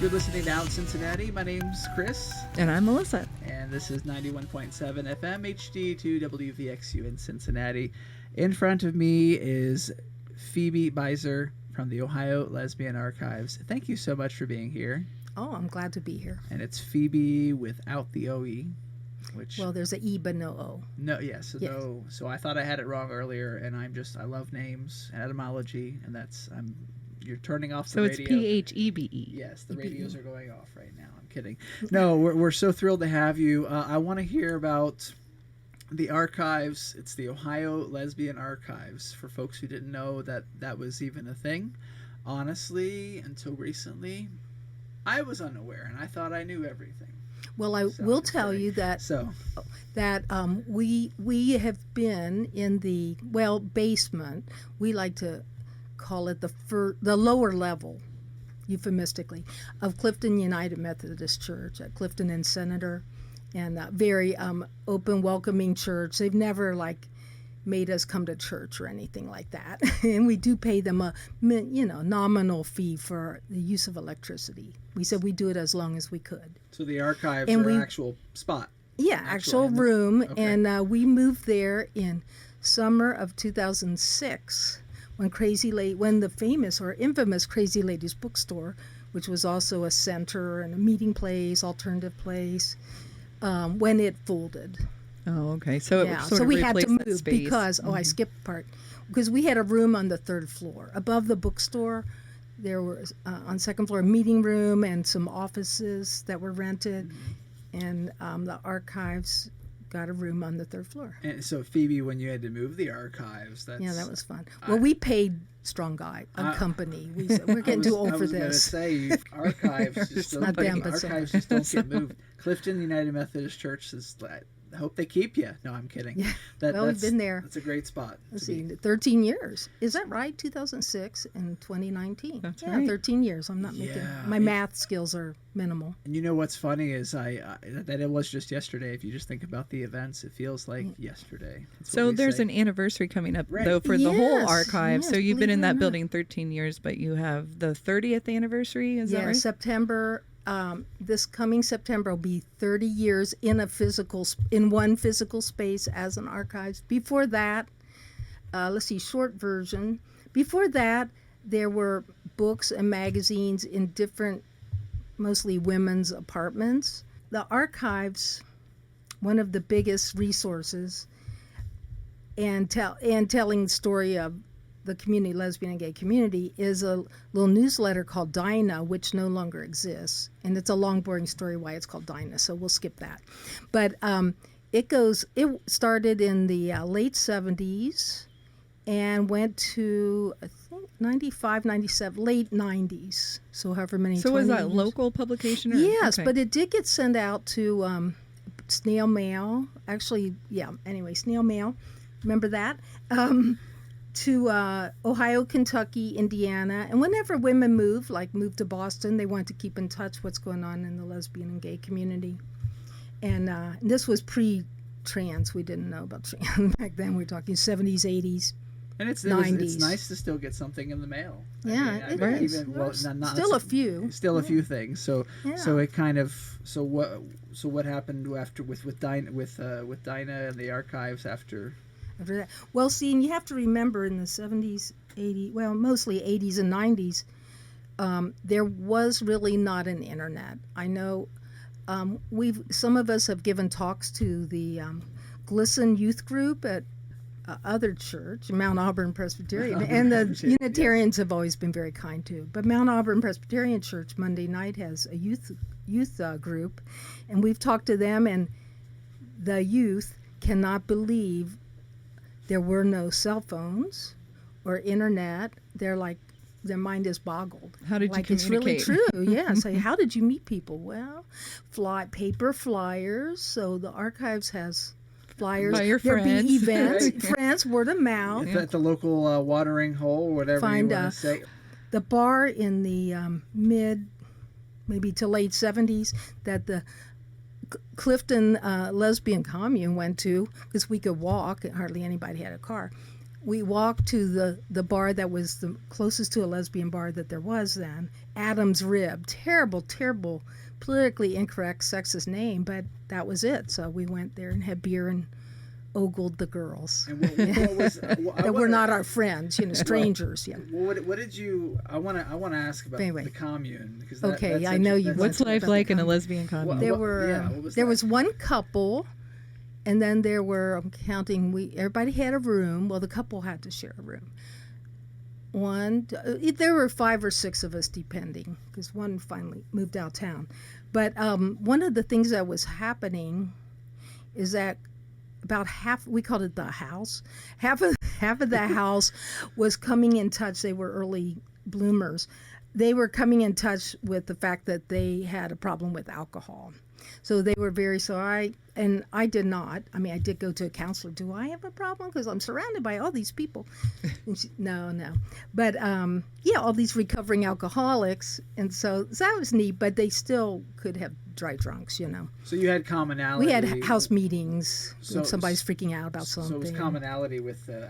You're listening to Out Cincinnati. My name's Chris, And I'm Melissa. and this is 91.7 FM HD2 WVXU in Cincinnati. In front of me is Phoebe Beiser from the Ohio Lesbian Archives. Thank you so much for being here. Oh, I'm glad to be here. And it's Phoebe without the OE, which Well, there's an E but no O. no, yes, Yes. no. So I thought I had it wrong earlier, and I love names and etymology, and you're turning off the So it's radio. PHEBE. Yes, the radios are going off right now. I'm kidding. No, we're so thrilled to have you. I want to hear about the archives. It's the Ohio Lesbian Archives. For folks who didn't know that was even a thing, honestly, until recently, I was unaware, and I thought I knew everything. Well, I So, will just tell kidding. you that So, we have been in the basement. We like to call it the lower level, euphemistically, of Clifton United Methodist Church at Clifton and Senator, and a very open, welcoming church. They've never made us come to church or anything like that, and we do pay them a nominal fee for the use of electricity. We said we do it as long as we could. so the archives And are we- an actual spot. Yeah, actual and- room, okay. and we moved there in summer of 2006 when the famous or infamous Crazy Ladies bookstore, which was also a center and a meeting place, alternative place, when it folded. Oh, okay. So Yeah, it sort so of we had to replaced that move space. because I skipped part because we had a room on the third floor above the bookstore. There was on second floor a meeting room and some offices that were rented, and the archives got a room on the third floor. And so, Phoebe, when you had to move the archives, Yeah, that was fun. Well, we paid Strong Guy, a company. We said, we're getting too old for I was going to this. say, archives just don't, not them, but archives just don't get moved. Clifton United Methodist Church is. I hope they keep you. No, I'm kidding. Yeah. Well, we've been there. That's a great spot. Let's to be. see, 13 years. Is that right? 2006 and 2019. That's yeah, right. 13 years. I'm not making Yeah. my math skills are minimal. And you know what's funny is that it was just yesterday. If you just think about the events, it feels like yesterday. That's what So we there's say. an anniversary coming up, Right. though, for the whole Yes, archive. So yes, you've been believe in it or that not. building 13 years, but you have the 30th anniversary. Is that Yeah, right? September. This coming September will be 30 years in one physical space as an archives. Before that, let's see, short version. Before that, there were books and magazines in different, mostly women's apartments. The archives, one of the biggest resources, and telling the story of the community, lesbian and gay community, is a little newsletter called Dinah, which no longer exists. And it's a long, boring story why it's called Dinah, so we'll skip that. But It started in the late 70s and went to, I think, 95, 97, late 90s. So however many. So was that years. Local publication? Or? Yes, Okay. but it did get sent out to snail mail. Actually, yeah, anyway, snail mail. Remember that? To Ohio, Kentucky, Indiana. And whenever women moved to Boston, they wanted to keep in touch what's going on in the lesbian and gay community. And this was pre-trans. We didn't know about trans back then. We were talking 70s, 80s. And it's 90s. It's nice to still get something in the mail. Yeah, I mean, is. even well, not Still a few. Still a few things. So Yeah. it kind of what happened after with Dinah and the archives after that. Well, see, and you have to remember in the 70s, 80s, well, mostly 80s and 90s, there was really not an internet. I know some of us have given talks to the Glisten Youth Group at other church, Mount Auburn Presbyterian, and the Unitarians have always been very kind too. But Mount Auburn Presbyterian Church Monday night has a youth group, and we've talked to them, and the youth cannot believe there were no cell phones or internet. They're like, their mind is boggled. How did you communicate? It's really true. Yeah. Say, how did you meet people? Well, paper flyers. So the archives has flyers. By your There'd friends. be events, friends, word of mouth. at the local watering hole, whatever Find you want to say. the bar in the mid, maybe to late 70s that the Clifton lesbian commune went to, because we could walk, and hardly anybody had a car. We walked to the bar that was the closest to a lesbian bar that there was then, Adam's Rib. Terrible, terrible, politically incorrect sexist name, but that was it. So we went there and had beer and ogled the girls. And what was that were not our friends, strangers. Yeah. Well, what did you? I want to ask about Anyway. the commune because Okay, that's I know you. What's life like in a lesbian commune? There what was one couple, and then there were, I'm counting, everybody had a room. Well, the couple had to share a room. There were 5 or 6 of us depending, because one finally moved out of town. But one of the things that was happening is that about half, we called it the house, half of the house was coming in touch. They were early bloomers. They were coming in touch with the fact that they had a problem with alcohol. So they were I did not. I mean, I did go to a counselor. Do I have a problem? Because I'm surrounded by all these people. No. But, all these recovering alcoholics. And so that was neat, but they still could have dry drunks, So you had commonality. We had house meetings So- when somebody's freaking out about something. So it was commonality with the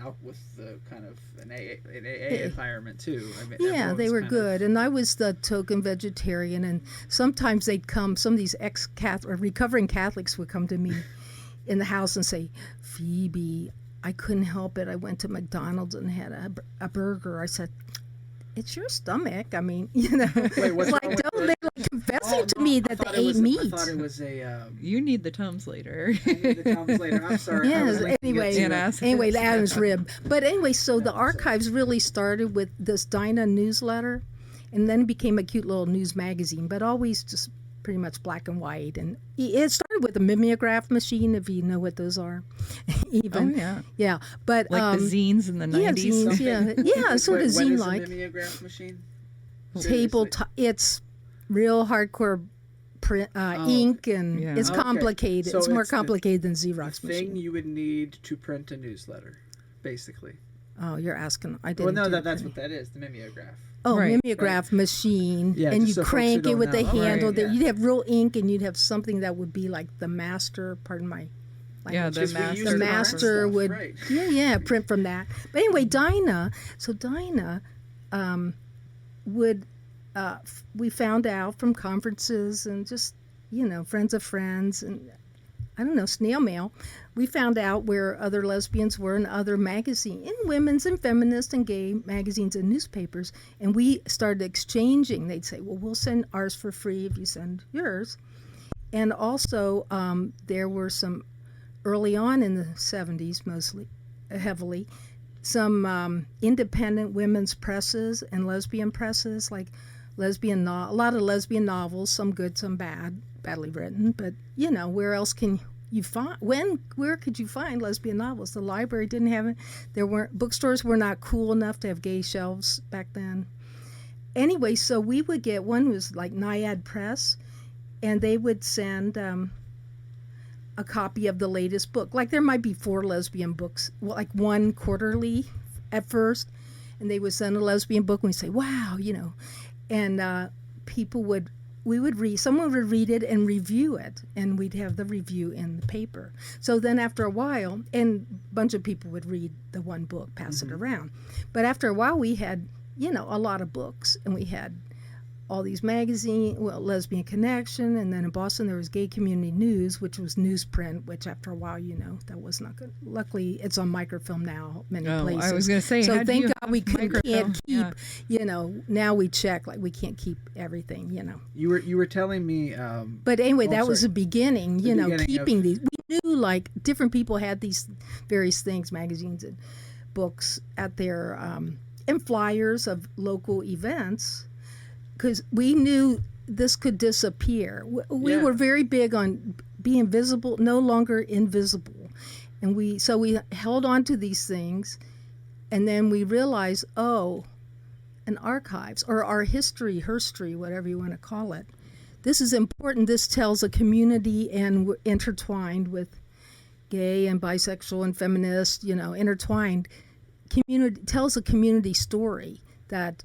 kind of an AA environment too. I mean, Yeah, they everyone's were kind good. And I was the token vegetarian. And sometimes they'd come, some of these ex-Catholic, recovering Catholics would come to me in the house and say, Phoebe, I couldn't help it. I went to McDonald's and had a burger. I said, it's your stomach. I mean, Wait, what's like, wrong with don't they confessing to me that they ate meat? I thought it was a. You need the Tums later. I need the Tums later. I'm sorry. I was Yes, linking it to- anyway, the Adam's Rib. But anyway, so the archives really started with this Dinah newsletter, and then it became a cute little news magazine, but always just pretty much black and white. And it started with a mimeograph machine, if you know what those are. Even. Oh, yeah. Yeah, but Like the zines in the 90s. Yeah, sort of What is a zine-like. mimeograph machine? Tabletop. It's real hardcore print, ink, and Yeah. it's Okay. complicated. So it's more it's the- complicated than Xerox Thing machine. you would need to print a newsletter, basically. Oh, you're asking. I didn't. Well, no, do that's it. what that is. The mimeograph. Oh, Right, mimeograph machine, Yeah, and just you so folks crank who it with don't the know. handle. Right, That yeah. you'd have real ink, and you'd have something that would be like the master. Pardon my Yeah, language. the Because we used master. to The print master stuff, would, right. yeah, print from that. But anyway, Dinah would, we found out from conferences and just, friends of friends and, I don't know, snail mail. We found out where other lesbians were in other magazines, in women's and feminist and gay magazines and newspapers. And we started exchanging. They'd say, well, we'll send ours for free if you send yours. And also, there were some, early on in the 70s, mostly, heavily, some independent women's presses and lesbian presses, like a lot of lesbian novels, some good, some bad, badly written. But, where else can you find where could you find lesbian novels? The library didn't have it. There weren't bookstores were not cool enough to have gay shelves back then. Anyway, so we would get one was like Naiad Press, and they would send a copy of the latest book. Like there might be 4 lesbian books, like one quarterly at first, and they would send a lesbian book and we'd say, wow, and we would read, someone would read it and review it, and we'd have the review in the paper. So then after a while, and a bunch of people would read the one book, pass it around. But after a while we had, a lot of books, and we had all these magazines, Lesbian Connection, and then in Boston there was Gay Community News, which was newsprint, which after a while, that was not good. Luckily, it's on microfilm now, many places. I was going to say, so thank God we can't keep, yeah. Now we check, like we can't keep everything, You were telling me. But anyway, that was the beginning, keeping these. We knew like different people had these various things, magazines and books at their, and flyers of local events, because we knew this could disappear. We were very big on being visible, no longer invisible. And we held on to these things, and then we realized, an archives, or our history, herstory, whatever you want to call it. This is important. This tells a community, and we're intertwined with gay and bisexual and feminist, intertwined. Community tells a community story that,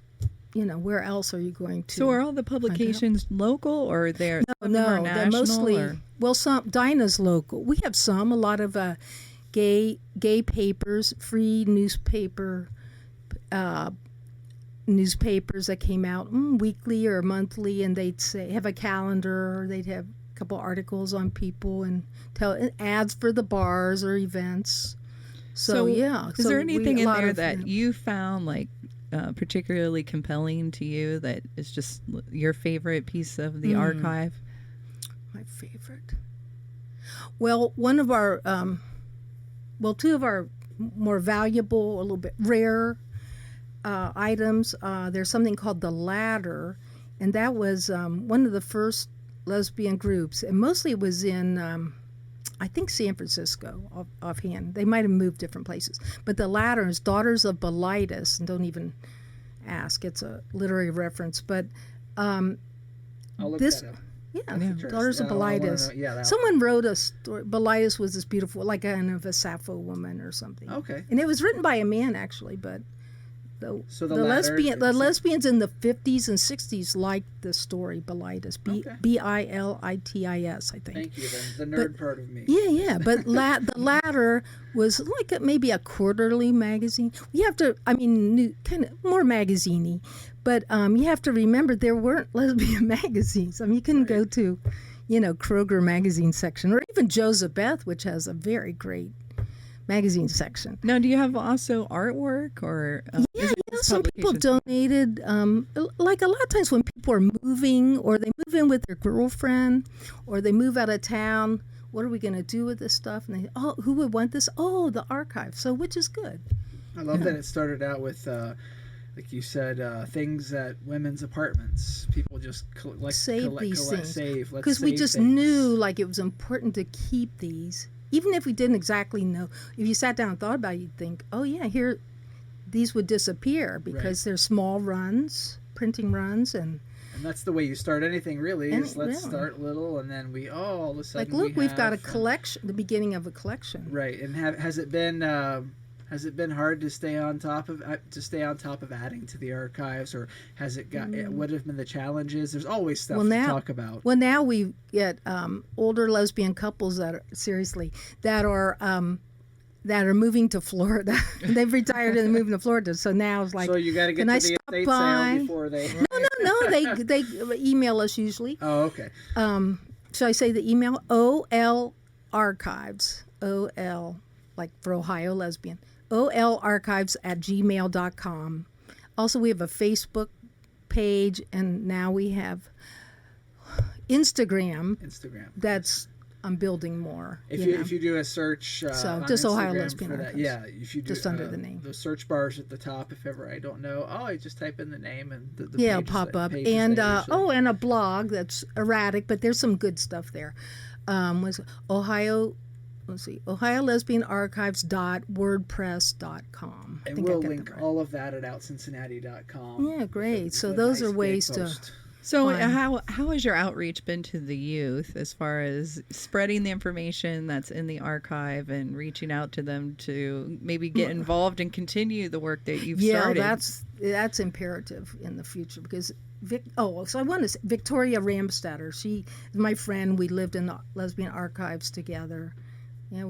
where else are you going to? So are all the publications local, or they're no, they're mostly some Dinah's local. We have a lot of gay papers, free newspapers that came out weekly or monthly, and they'd have a calendar, or they'd have a couple articles on people and tell ads for the bars or events. So is there anything in there that you found like particularly compelling to you, that is just your favorite piece of the archive? My favorite. Well, one of our, two of our more valuable, a little bit rare items. There's something called the Ladder, and that was one of the first lesbian groups, and mostly it was in. I think San Francisco, offhand. They might have moved different places. But the Ladder is Daughters of Bilitis, and don't even ask. It's a literary reference. But I'll look that up. Yeah, Daughters of Bilitis. Someone wrote a story. Bilitis was this beautiful, like kind of a Sappho woman or something. Okay. And it was written by a man, actually, but the lesbians in the 50s and 60s liked the story Bilitis, Bilitis, I think. Thank you, the nerd part of me. Yeah, but the Ladder was like maybe a quarterly magazine. You have to, kind of more magazine-y, but you have to remember there weren't lesbian magazines. You couldn't go to, Kroger magazine section, or even Joseph, which has a very great magazine section. Now, do you have also artwork, or some people donated, like a lot of times when people are moving, or they move in with their girlfriend, or they move out of town, what are we going to do with this stuff? And they, who would want this? The archive. So, which is good. I love that it started out with like you said, things at women's apartments. People just save these things, because we just knew like it was important to keep these. Even if we didn't exactly know, if you sat down and thought about it, you'd think, here, these would disappear because they're small runs, printing runs, and that's the way you start anything, really. Let's start little, and then all of a sudden, we've got a collection, the beginning of a collection, right? And has it been hard to stay on top of adding to the archives, or has it got? What have been the challenges? There's always stuff to talk about. Well, now we get older lesbian couples that are moving to Florida. They've retired and moving to Florida, so now it's like. So you got to get to the estate sale before they. No. They email us usually. Oh, okay. Shall I say the email? OL Archives. OL, like for Ohio lesbian. olarchives@gmail.com. Also, we have a Facebook page, and now we have Instagram. I'm building more. If you do a search, so on just Instagram Ohio Lesbian Archives. If you do just under the name, the search bars at the top. If ever I don't know, I just type in the name and the it'll pop up. And and a blog that's erratic, but there's some good stuff there. was Ohio. Let's see, OhioLesbianArchives.wordpress.com. And we'll link all of that at OutCincinnati.com. Yeah, great. So those are ways to. So how has your outreach been to the youth as far as spreading the information that's in the archive and reaching out to them to maybe get involved and continue the work that you've started? Yeah, that's imperative in the future because so I want to say Victoria Ramstetter. She is my friend. We lived in the lesbian archives together. Yeah,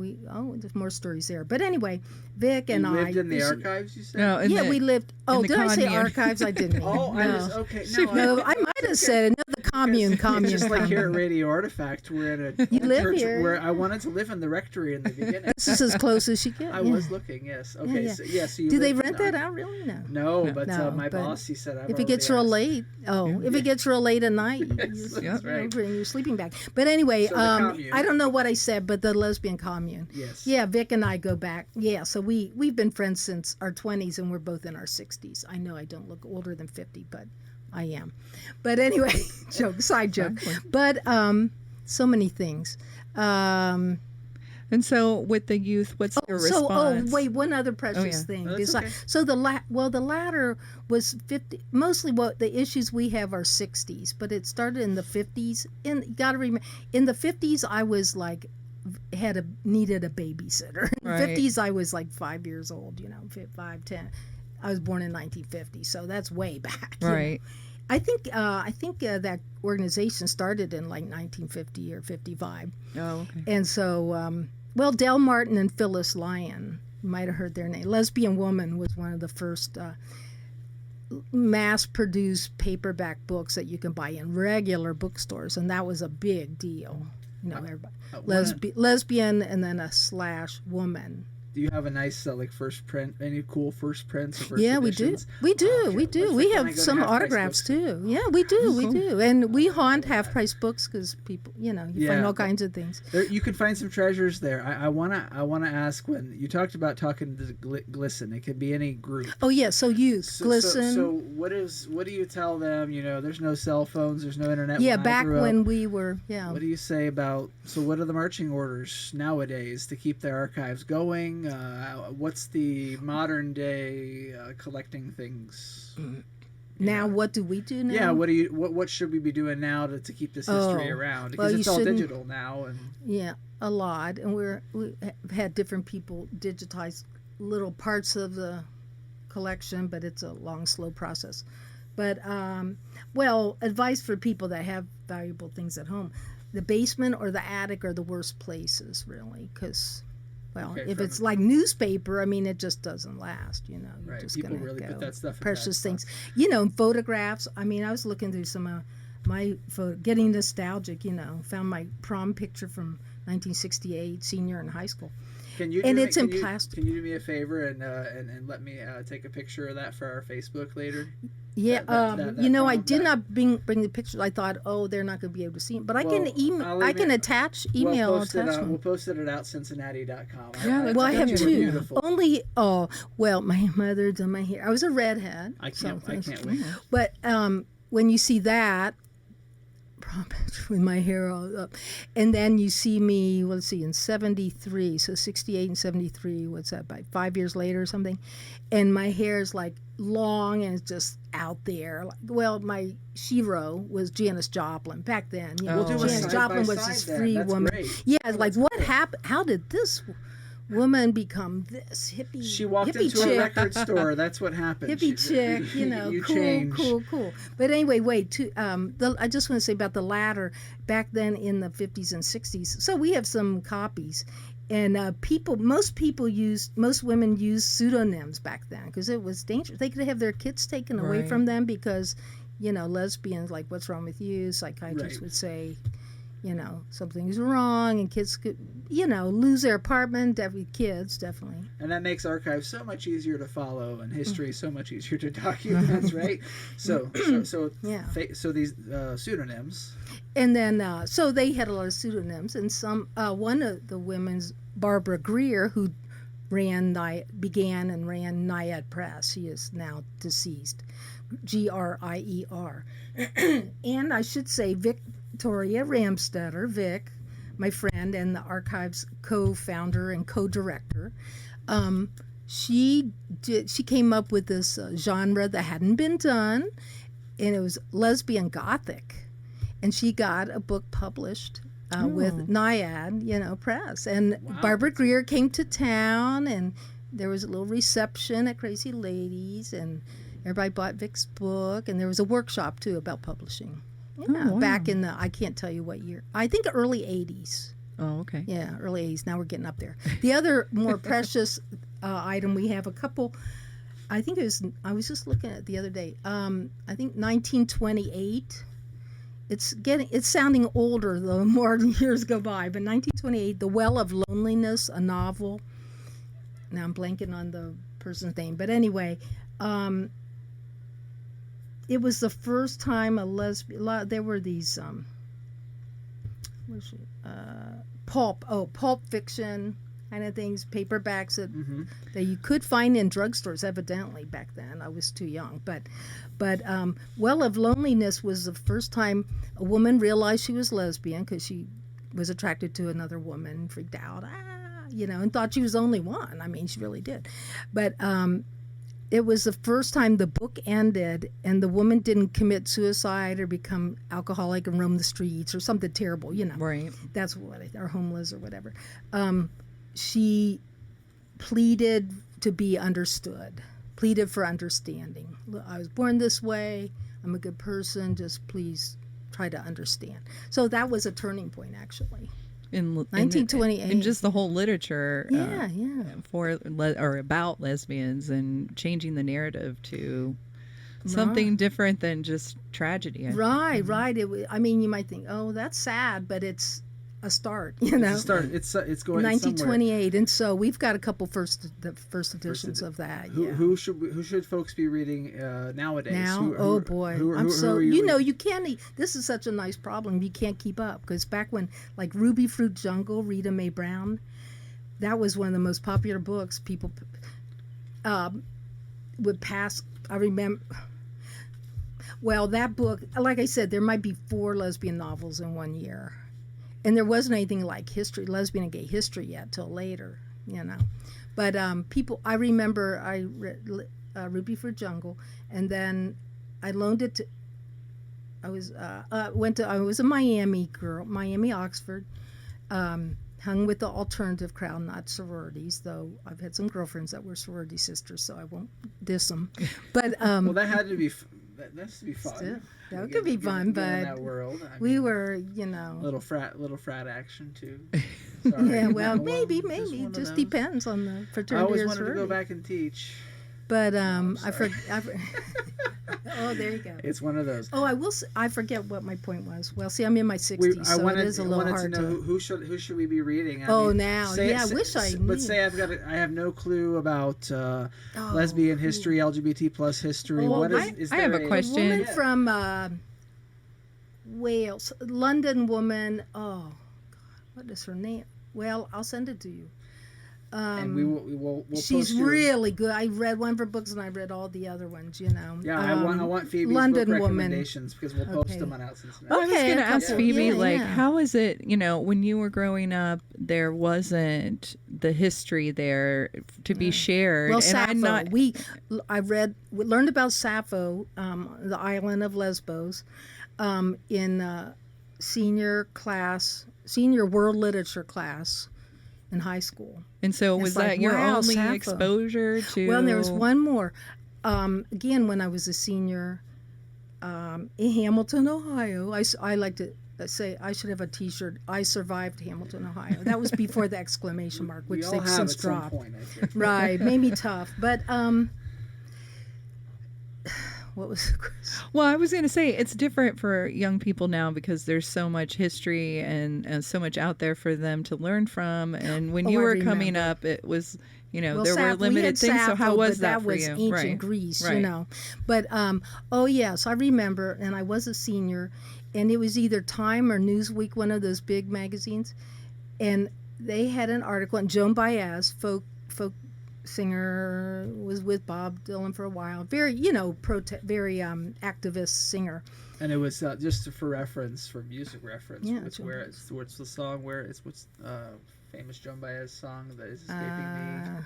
there's more stories there. But anyway, Vic and I lived in the archives, you said? No, we lived. Oh, did I say commune. Archives? I didn't. Oh, no. I was okay. No, I might have said it. No, the commune. It's just like here at Radio Artifact, we're in a live church here. where I wanted to live in the rectory in the beginning. This is as close as you get. I was looking, yes. Okay, Yeah. so you Do they lived rent in that out? Really? No. No, but my boss, he said, if it gets real late, if it gets real late at night, that's right. Bring your sleeping bag. But anyway, So the commune. I don't know what I said, but the lesbian commune. Yes. Yeah, Vic and I go back. Yeah, so we've been friends since our 20s, and we're both in our 60s. I know I don't look older than 50, but I am. But anyway, side joke. But so many things. And so with the youth, what's your response? Wait, one other precious thing. No, that's okay. So the latter was 50. Mostly what the issues we have are 60s, but it started in the 50s. And you got to remember, in the 50s, I was like needed a babysitter. In the 50s, I was like 5 years old. 5, 10. I was born in 1950, so that's way back. Right. I think that organization started in like 1950 or 55. Oh, okay. And so, Del Martin and Phyllis Lyon, you might have heard their name. Lesbian Woman was one of the first mass-produced paperback books that you can buy in regular bookstores, and that was a big deal. Everybody lesbian and then a / woman. Do you have a nice first print? Any cool first prints? Or first Yeah, editions? we do. We have some autographs too. Yeah, we do. And we haunt half-price books because people, you find all kinds of things. You can find some treasures there. I wanna ask, when you talked about talking to Glisten, it could be any group. Oh yeah, so youth, Glisten. So what do you tell them? There's no cell phones, there's no internet. Yeah, back when we were. Yeah. What do you say about? So what are the marching orders nowadays to keep their archives going? What's the modern day collecting things? Now, what do we do now? Yeah, what should we be doing now to keep this history around? Because it's all digital now, and yeah, a lot, and we have had different people digitize little parts of the collection, but it's a long, slow process. But advice for people that have valuable things at home: the basement or the attic are the worst places, really, because. If it's like newspaper, it just doesn't last, You're right. just People gonna really go. put that stuff in precious that things. Photographs. I was looking through some of my getting nostalgic, found my prom picture from 1968, senior in high school. It's in plastic. Can you do me a favor and let me take a picture of that for our Facebook later? Yeah, I did not bring the pictures. I thought, they're not going to be able to see them. But I can email. I can attach email attachment. We'll post it at OutCincinnati.com. Yeah, I have two. Beautiful. My mother did my hair. I was a redhead. I can't wait. But when you see that, with my hair all up, and then you see me, in 73, so 68 and 73, what's that, about 5 years later or something, and my hair is like long and it's just out there. My shiro was Janis Joplin back then. Janis Joplin was this free woman. Great. Yeah, what happened? How did this woman become this hippie? She walked hippie into chick. a record store. That's what happened. Hippie chick, cool. But anyway, I just want to say about the latter. Back then in the 50s and 60s, so we have some copies, and most women used pseudonyms back then because it was dangerous. They could have their kids taken away from them because, lesbians, like, what's wrong with you? Psychiatrists would say, something's wrong, and kids could, lose their apartment. Kids, definitely. And that makes archives so much easier to follow, and history so much easier to document, right? So these pseudonyms. And then, so they had a lot of pseudonyms, and one of the women's, Barbara Greer, who began and ran Naiad Press. She is now deceased. Grier. And I should say Victoria Ramstetter, Vic, my friend and the archives co-founder and co-director, she came up with this genre that hadn't been done, and it was lesbian gothic, and she got a book published with Naiad, Press, and Barbara Greer came to town, and there was a little reception at Crazy Ladies, and everybody bought Vic's book, and there was a workshop too about publishing. Yeah, back in the, I can't tell you what year. I think early 80s. Oh, okay. Yeah, early 80s. Now we're getting up there. The other more precious item, we have a couple, I think it was, I was just looking at it the other day. I think 1928. It's sounding older the more years go by, but 1928, The Well of Loneliness, a novel. Now I'm blanking on the person's name, but anyway, it was the first time a lesbian. There were these pulp fiction kind of things, paperbacks that you could find in drugstores. Evidently, back then I was too young, but Well of Loneliness was the first time a woman realized she was lesbian because she was attracted to another woman, freaked out, and thought she was the only one. I mean, she really did, but it was the first time the book ended and the woman didn't commit suicide or become alcoholic and roam the streets or something terrible, Right. That's what, or homeless or whatever. She pleaded to be understood, pleaded for understanding. I was born this way. I'm a good person. Just please try to understand. So that was a turning point, actually. In 1928. In just the whole literature for or about lesbians and changing the narrative to something different than just tragedy. Right. I mean, you might think, oh, that's sad, but it's a start, It's a start. It's going 1928, somewhere. And so we've got a couple first editions of that. Who should folks be reading nowadays? Now, who boy, I'm so you can't. This is such a nice problem. You can't keep up because back when, like Ruby Fruit Jungle, Rita Mae Brown, that was one of the most popular books. People would pass. I remember. Well, that book, like I said, there might be 4 lesbian novels in one year. And there wasn't anything like lesbian and gay history yet till later, But I remember I read Ruby Fruit Jungle, and then I loaned it to. I was a Miami girl, Miami Oxford, hung with the alternative crowd, not sororities. Though I've had some girlfriends that were sorority sisters, so I won't diss them. But well, that had to be. That has to be fun. That could be fun, but in that world, we were, little frat action too. Sorry. Yeah, well, maybe it just depends on the fraternity. I always wanted to go back and teach, but I forget. Oh, there you go. It's one of those. Oh, I forget what my point was. Well, see, I'm in my 60s, so it is a little hard to know who should we be reading. I wish I knew. But say I have no clue about lesbian history, LGBT plus history. Well, what is I have a question. A woman from Wales, London woman. Oh, God, what is her name? Well, I'll send it to you. And we'll she's really good. I read one of her books and I read all the other ones. Yeah, I want Phoebe's London book woman. recommendations because we'll post them on OUT Cincinnati. I was going to ask Phoebe, how is it? When you were growing up, there wasn't the history there to be shared. Well, and Sappho. We learned about Sappho, the island of Lesbos, in senior world literature class in high school. And so was that your only exposure to? Well, there was one more. Again, when I was a senior in Hamilton, Ohio, I like to say I should have a T-shirt. I survived Hamilton, Ohio. That was before the exclamation mark, which they've since dropped. Some point, I think. Right, made me tough. But what was the question? Well, I was going to say it's different for young people now because there's so much history and so much out there for them to learn from. And when you were coming up, it was, there were limited things. Sappho, so how was that for was you? Ancient Greece, But yes, I remember, and I was a senior, and it was either Time or Newsweek, one of those big magazines, and they had an article. And Joan Baez, folk singer, was with Bob Dylan for a while. Very, very activist singer. And it was just for reference, for music reference. Yeah, it's where it's what's the song where it's what's famous Joan Baez song that is escaping me.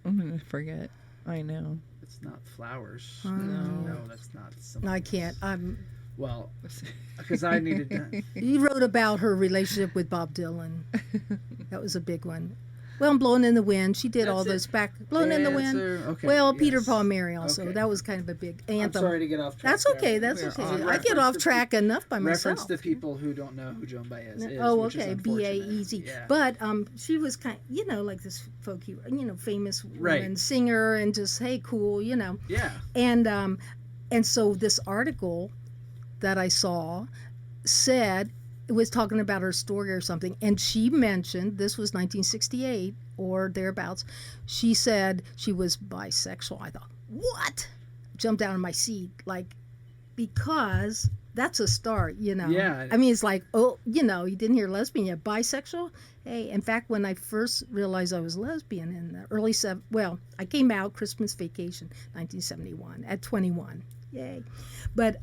I'm gonna forget. I know. It's not Flowers. No, that's not. No, I can't. Well, because I needed to. You wrote about her relationship with Bob Dylan. That was a big one. Well, and Blowing in the Wind. She did all those back. Blowing in the Wind. Okay, well, yes. Peter, Paul, Mary also. Okay. That was kind of a big anthem. I'm sorry to get off track. That's okay. That's okay. I get off track enough by myself. Reference to people who don't know who Joan Baez is. Oh, which okay. is B-A-E-Z. yeah. But she was kind like this folky, famous woman Right. singer and just, hey, cool, Yeah. And so this article that I saw said, it was talking about her story or something, and she mentioned, this was 1968 or thereabouts, she said she was bisexual. I thought, what? Jumped out of my seat, because that's a start, Yeah. I mean, it's like, oh, you didn't hear lesbian yet. Bisexual? Hey, in fact, when I first realized I was lesbian in the early I came out Christmas vacation, 1971, at 21. Yay. But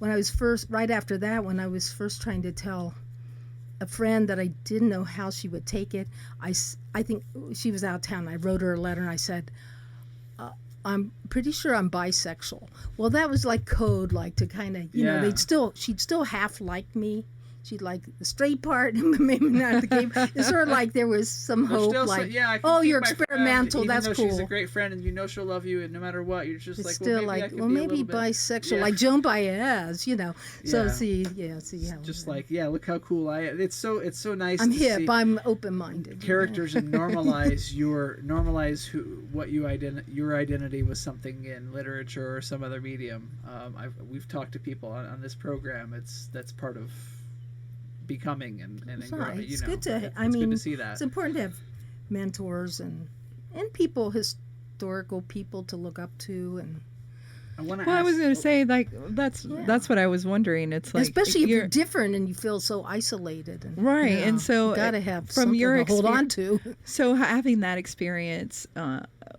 when I was right after that, when I was first trying to tell a friend that I didn't know how she would take it, I think she was out of town. I wrote her a letter and I said, I'm pretty sure I'm bisexual. Well, that was like code, to kind of, she'd still half like me. She'd like the straight part, maybe not the gay. It's sort of like there was some hope, I can oh, keep you're my experimental. Friend, that's even though cool. she's a great friend, and she'll love you, and no matter what, you're just it's like, still well, maybe I could be a maybe little bit bisexual, yeah. like Joan Baez, So Yeah. see how just look how cool I am. It's so nice. I'm to hip. See I'm open-minded. characters and normalize your identity with something in literature or some other medium. We've talked to people on this program. That's part of becoming and growing. It's good to. It's good to see that. It's important to have mentors and people, historical people to look up to, and. I was going to say, that's what I was wondering. It's like, especially if you're different and you feel so isolated, and right, and so you gotta have from something your to hold on to. So having that experience,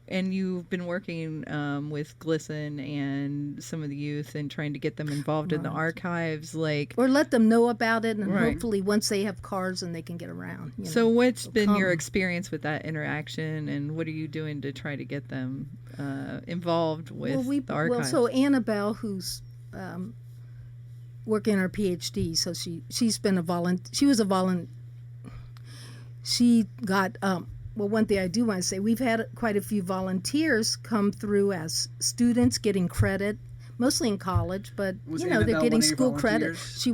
and you've been working with GLSEN and some of the youth and trying to get them involved in the archives, or let them know about it, and hopefully once they have cars and they can get around. So what's been your experience with that interaction, and what are you doing to try to get them involved with the archives? So Annabelle, who's working her PhD, so she's been a volunteer. She was a volunteer. She got one thing I do want to say, we've had quite a few volunteers come through as students getting credit, mostly in college, but they're getting school credit. She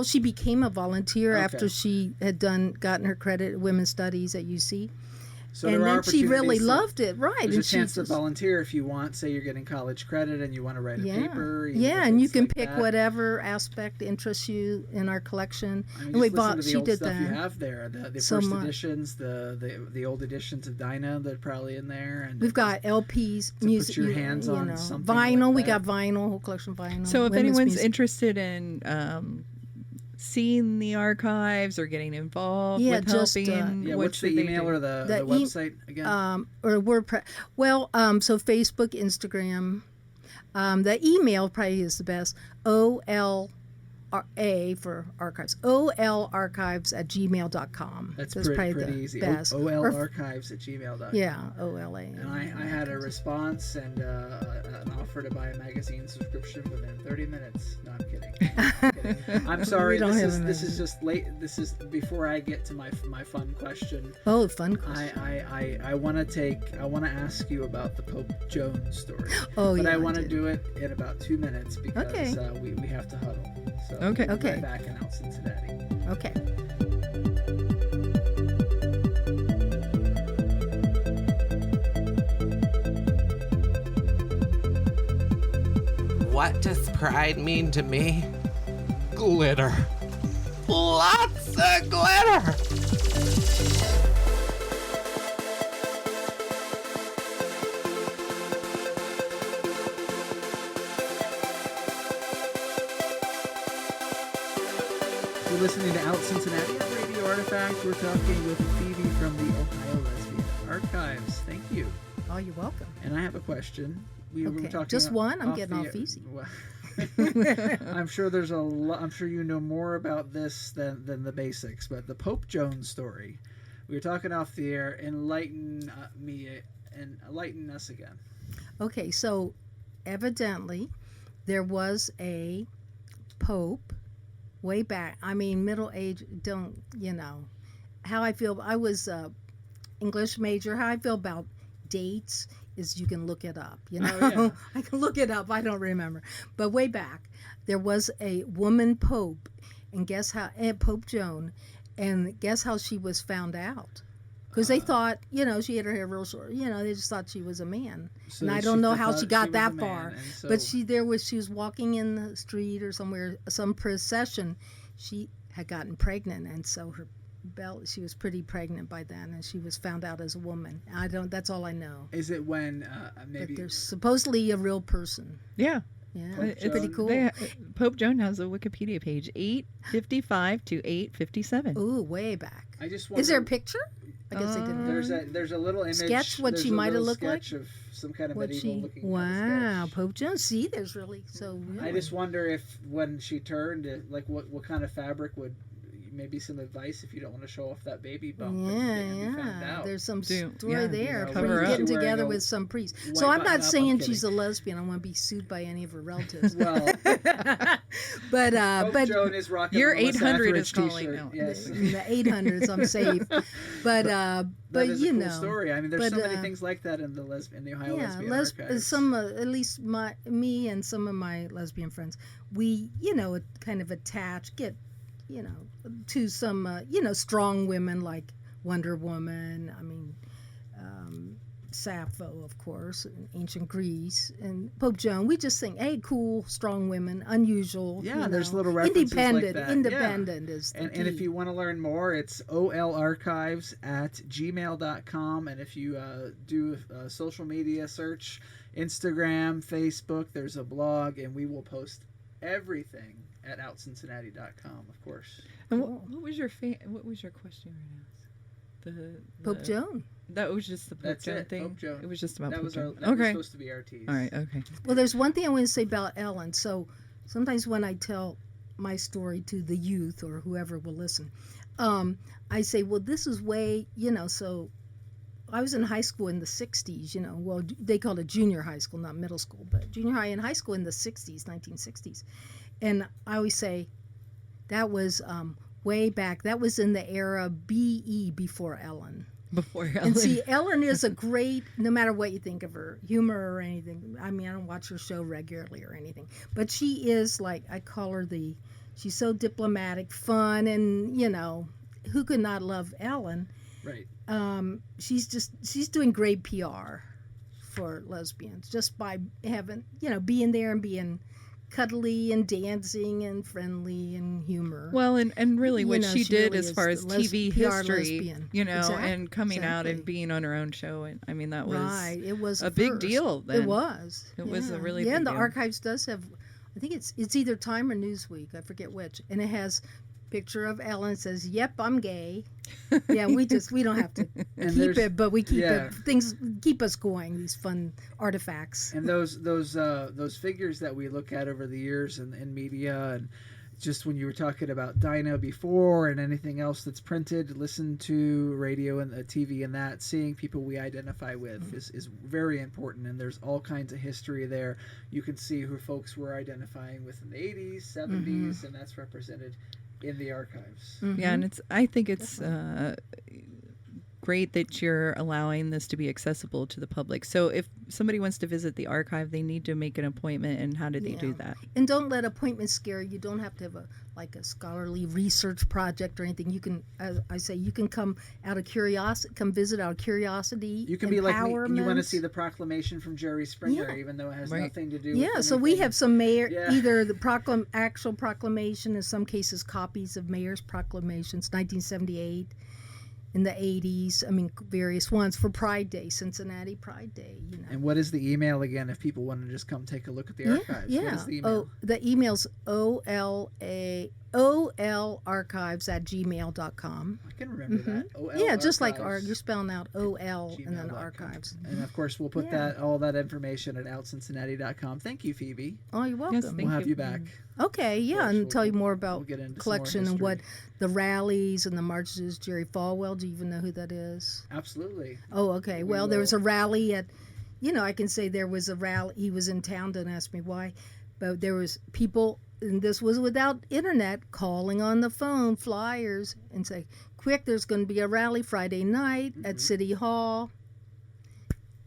she became a volunteer after she had gotten her credit at Women's Studies at UC. So and then she really loved it, right? There's and a chance to volunteer if you want. Say you're getting college credit and you want to write a paper. And you can pick whatever aspect interests you in our collection. And we bought. She did that. You have there the first editions, the old editions of Dinah. They're probably in there. And we've got LPs, music. Put your hands on something. Vinyl. Like we got vinyl, whole collection of vinyl. So if anyone's interested in seeing the archives or getting involved with helping, what's the email or the website again? Or WordPress. So Facebook, Instagram. The email probably is the best. OLA for archives. OLarchives@gmail.com. That's pretty easy. Best. OLarchives@gmail.com. Yeah, OLA. And I had a response and an offer to buy a magazine subscription within 30 minutes. No, I'm kidding. I'm sorry. This is just late. This is before I get to my fun question. Oh, fun question. I want to ask you about the Pope Joan story. Oh, but yeah. I want to do it in about 2 minutes because we have to huddle. So okay. We'll be right back in OUT Cincinnati. Okay. What does pride mean to me? Glitter. Lots of glitter! You're listening to OUT Cincinnati on Radio Artifact. We're talking with Phoebe from the Ohio Lesbian Archives. Thank you. Oh, you're welcome. And I have a question. We were talking just one? I'm getting off easy. I'm sure there's I'm sure you know more about this than the basics, but the Pope Joan story. We were talking off the air. Enlighten me and enlighten us again. Okay, so evidently there was a pope way back. I mean, middle age. Don't you know how I feel? I was English major. How I feel about dates is you can look it up. You know, yeah. I can look it up. I don't remember, but way back there was a woman pope, and guess how? Pope Joan, and guess how she was found out? Because they thought, you know, she had her hair real short. You know, they just thought she was a man, So and I don't know how she got was that a man, far. and so- But she was walking in the street or somewhere, some procession. She had gotten pregnant, and so she was pretty pregnant by then, and she was found out as a woman. That's all I know. Is it when maybe But there's supposedly a real person. Yeah. Yeah, Pope it's pretty Joan? cool. Pope Joan has a Wikipedia page, 855 to 857. Ooh, way back. I just Is there a wonder- picture? I guess they didn't. There's a little image. Sketch what there's she a might have little looked like? sketch of some kind of What medieval she? looking. Wow, sketch. Pope Joan. See, there's really so. Really. I just wonder if when she turned, like what kind of fabric would, maybe some advice if you don't want to show off that baby bump. and be found out. There's some Do- story yeah, there. you know, for cover you up. getting She wearing together a with some priest. white So I'm button not up, saying I'm she's a kidding. lesbian. I want to be sued by any of her relatives. Well, but Pope Joan is rocking Your the Melissa 800 Etheridge is calling t-shirt. now. Yes. in the 800s, I'm safe. But That is you a cool know, story. I mean, there's but, so many things like that in the Ohio yeah, Lesbian Archives. some at least me and some of my lesbian friends, we kind of get to some strong women like Wonder Woman. I mean, Sappho, of course, in ancient Greece, and Pope Joan. We just think, hey, cool, strong women, unusual. Yeah, there's little references independent. like that. Independent is the and key. if you want to learn more, it's olarchives@gmail.com. And if you do a social media search, Instagram, Facebook, there's a blog, and we will post everything at outcincinnati.com, of course. And what was your what was your question right now? Pope Joan. That was just the Pope That's Joan it, thing. Pope Joan. It was just about That Pope was Joan. that was Okay. supposed to be our tease. All right. Okay. Well, there's one thing I want to say about Ellen. So sometimes when I tell my story to the youth or whoever will listen, I say, well, this is way, so I was in high school in the 60s, well, they called it junior high school, not middle school, but junior high and high school in the 60s, 1960s. And I always say that was way back. That was in the era BE, before Ellen. Before Ellen. And see, Ellen is a great, no matter what you think of her, humor or anything. I mean, I don't watch her show regularly or anything, but she is like, I call her she's so diplomatic, fun, and who could not love Ellen? Right. She's doing great PR for lesbians just by having, being there and being cuddly and dancing and friendly and humor. Well, and really what she did really as is far as the TV PR history, lesbian. and coming out and Exactly. being on her own show. And I mean, that was right. It was a big first. deal then. It was. It was a really yeah. big And the deal. archives does have, I think it's either Time or Newsweek. I forget which, and it has picture of Ellen. Says, "Yep, I'm gay." Yeah, we don't have to keep it, but we keep it. Things keep us going. These fun artifacts. And those figures that we look at over the years in media, and just when you were talking about Dinah before and anything else that's printed, listen to radio and TV and that, seeing people we identify with is very important. And there's all kinds of history there. You can see who folks were identifying with in the 80s, 70s, and that's represented in the archives. Yeah, and I think it's great that you're allowing this to be accessible to the public. So if somebody wants to visit the archive, they need to make an appointment, and how do they do that? And don't let appointments scare you. You don't have to have a scholarly research project or anything. You can, as I say, you can come out of curiosity, come visit our curiosity. You can be like me, and you want to see the proclamation from Jerry Springer, even though it has nothing to do with so we have some either the actual proclamation, in some cases copies of mayor's proclamations, 1978. In the 80s, I mean, various ones for Pride Day, Cincinnati Pride Day. And what is the email again if people want to just come take a look at the archives? Yeah. What is the email? The email's olarchives@gmail.com. I can remember that. OL Yeah, just like Archives. you're spelling out OL and then gmail.com. archives. And of course, we'll put all that information at outcincinnati.com. Thank you, Phoebe. Oh, you're welcome. Yes, We'll have you back. Okay, yeah, and tell you more about get into some more collection and what history. the rallies and the marches. Jerry Falwell, do you even know who that is? Absolutely. Oh, okay. Well, there was a rally at, I can say there was a rally. He was in town. Don't ask me why, but there was people, and this was without internet, calling on the phone, flyers, and say, "Quick, there's going to be a rally Friday night at City Hall."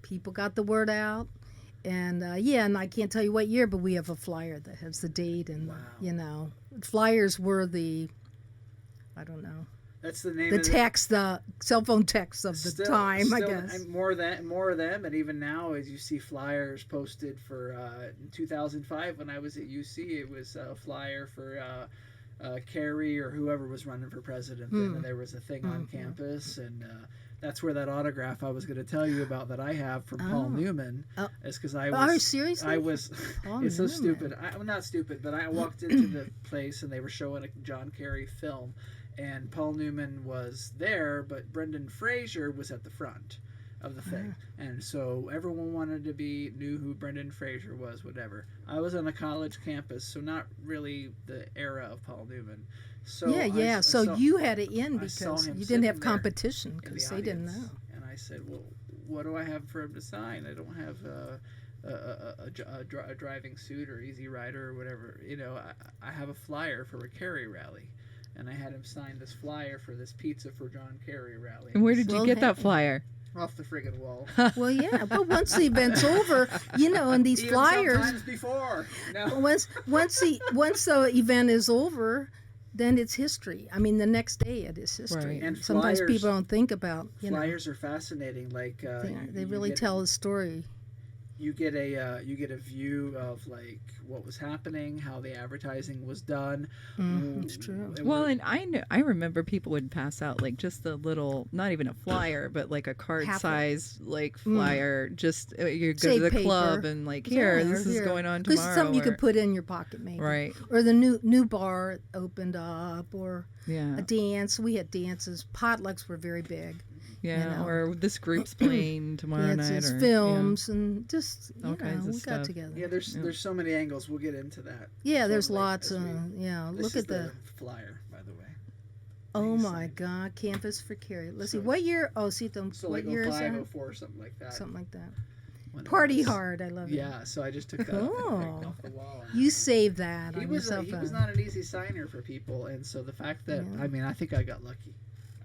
People got the word out. And and I can't tell you what year, but we have a flyer that has the date and flyers were I don't know. That's the name. The of text, the cell phone text of the time, I guess. And more of them, and even now, as you see flyers posted for 2005, when I was at UC, it was a flyer for Kerry or whoever was running for president then, and there was a thing on campus, and that's where that autograph I was going to tell you about that I have from Paul Newman is because I was. Oh, seriously? I was. Paul It's so Newman. stupid. I'm not stupid, but I walked into the place and they were showing a John Kerry film, and Paul Newman was there, but Brendan Fraser was at the front of the thing, and so everyone knew who Brendan Fraser was, whatever. I was on a college campus, so not really the era of Paul Newman. So So you had it in I saw because him you didn't have sitting there competition in because the they didn't audience, know. and I said, "Well, what do I have for him to sign? I don't have a driving suit or Easy Rider or whatever. I have a flyer for a Kerry rally." And I had him sign this flyer for this Pizza for John Kerry rally. And where did you get that flyer? Off the friggin' wall. Well, yeah, but once the event's over, and these Even flyers. sometimes before. No. Once the event is over, then it's history. I mean, the next day it is history. Right. And sometimes flyers- people don't think about. Flyers are fascinating. Like They really tell a story. You get a view of like what was happening, how the advertising was done. It's true. Well, and I remember people would pass out like just a little, not even a flyer, but like a card size like flyer. Just you go to the club and like this is going on tomorrow. Because something you could put in your pocket maybe. Right. Or the new bar opened up, or a dance. We had dances. Potlucks were very big. Yeah, or this group's playing tomorrow night, or films, and just all kinds of we stuff. got together. Yeah, there's so many angles. We'll get into that. Yeah, there's shortly lots as of we- Look This at is the flyer, by the way. Oh my God, Campus for Kerry. Let's see, what year? Oh, see, So what like year is 05, that? 04, something like that. Something like that. When it Party was- hard, I love it. Yeah, so I just took that off the wall. You saved that. He on was yourself. he was not an easy signer for people, and so the fact that I think I got lucky.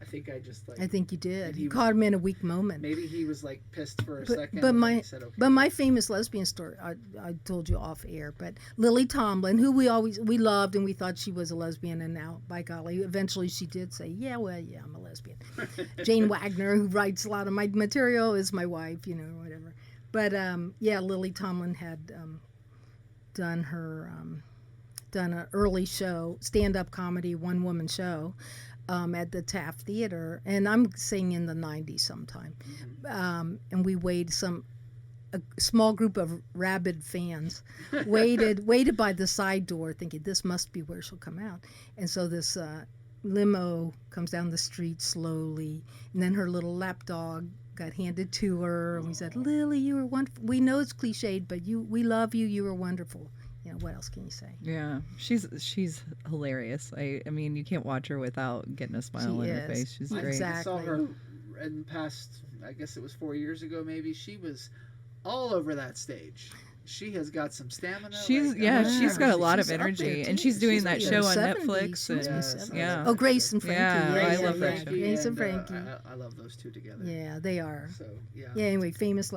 I think I just I think you did. he You caught him in a weak moment. Maybe he was like pissed for a second. But and then my he said, okay. but my famous lesbian story, I told you off air. But Lily Tomlin, who we loved and we thought she was a lesbian, and now by golly, eventually she did say, yeah, I'm a lesbian. Jane Wagner, who writes a lot of my material, is my wife, whatever. But Lily Tomlin had done an early show, stand-up comedy, one-woman show. At the Taft Theater, and I'm saying in the 90s sometime. And we waited, a small group of rabid fans waited by the side door thinking this must be where she'll come out. And so this limo comes down the street slowly, and then her little lapdog got handed to her, and we said, Lily, you were wonderful. We know it's cliched, but we love you. You were wonderful. What else can you say? Yeah, she's hilarious. I mean, you can't watch her without getting a smile on her face. She's great. I saw her in the past, I guess it was 4 years ago maybe. She was all over that stage. She has got some stamina. She's got a lot of energy, and she's doing that show on Netflix. Oh, Grace and Frankie. Yeah, I love that show. Grace and Frankie. I love those two together. Yeah, they are. So yeah. Anyway, famous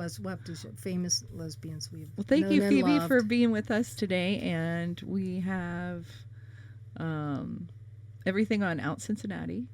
famous lesbians we've. Well, thank you, Phoebe, loved. for being with us today, and we have everything on OUT Cincinnati.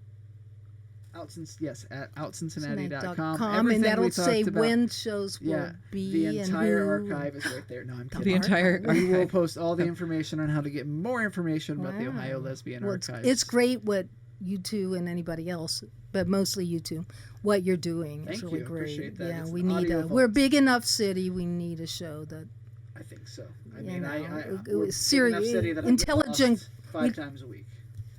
At outcincinnati.com. And that'll say when shows will be. The entire and who. archive is right there. No, I'm kidding. The entire archive. We will post all the information on how to get more information about the Ohio Lesbian Archives. It's great what you two and anybody else, but mostly you two, what you're doing. Thank it's really you. great. Appreciate that. Yeah, It's we need we're a big enough city. We need a show that. I think so. It was we're big enough city that I get intelligent. lost 5 times a week.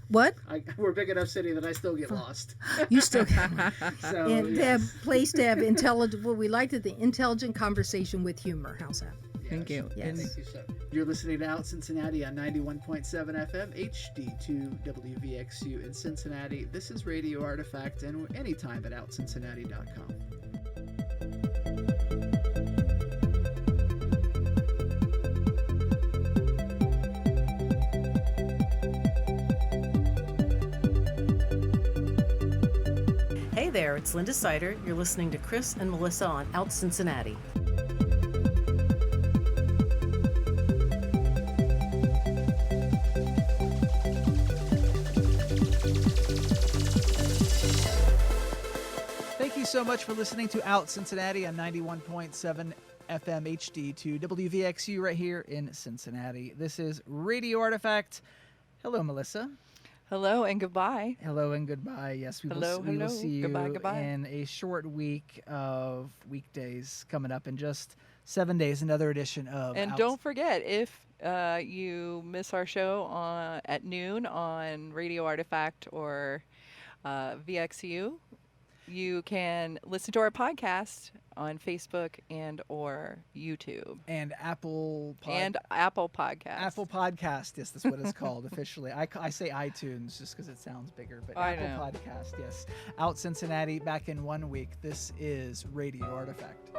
What? We're a big enough city that I still get lost. You still So, and to yes. have place to have intelligent. Well, we liked it, the intelligent conversation with humor. How's that? Thank you. Yes. Thank you, sir. You're listening to Out Cincinnati on 91.7 FM, HD2 WVXU in Cincinnati. This is Radio Artifact, and we're anytime at OutCincinnati.com. Hey there, it's Linda Sider. You're listening to Chris and Melissa on Out Cincinnati. Thank you so much for listening to Out Cincinnati on 91.7 FM HD2 WVXU right here in Cincinnati. This is Radio Artifact. Hello, Melissa. Hello and goodbye. Hello and goodbye. Yes, we Hello, will hello. see you Goodbye. in a short week of weekdays coming up in just 7 days. Another edition of And don't forget, if you miss our show at noon on Radio Artifact or VXU, you can listen to our podcast on Facebook and or YouTube. And Apple Podcast. Apple Podcast, yes, that's what it's called officially. I say iTunes just because it sounds bigger, but I Apple know. Podcast, yes. Out Cincinnati, back in 1 week. This is Radio Artifact.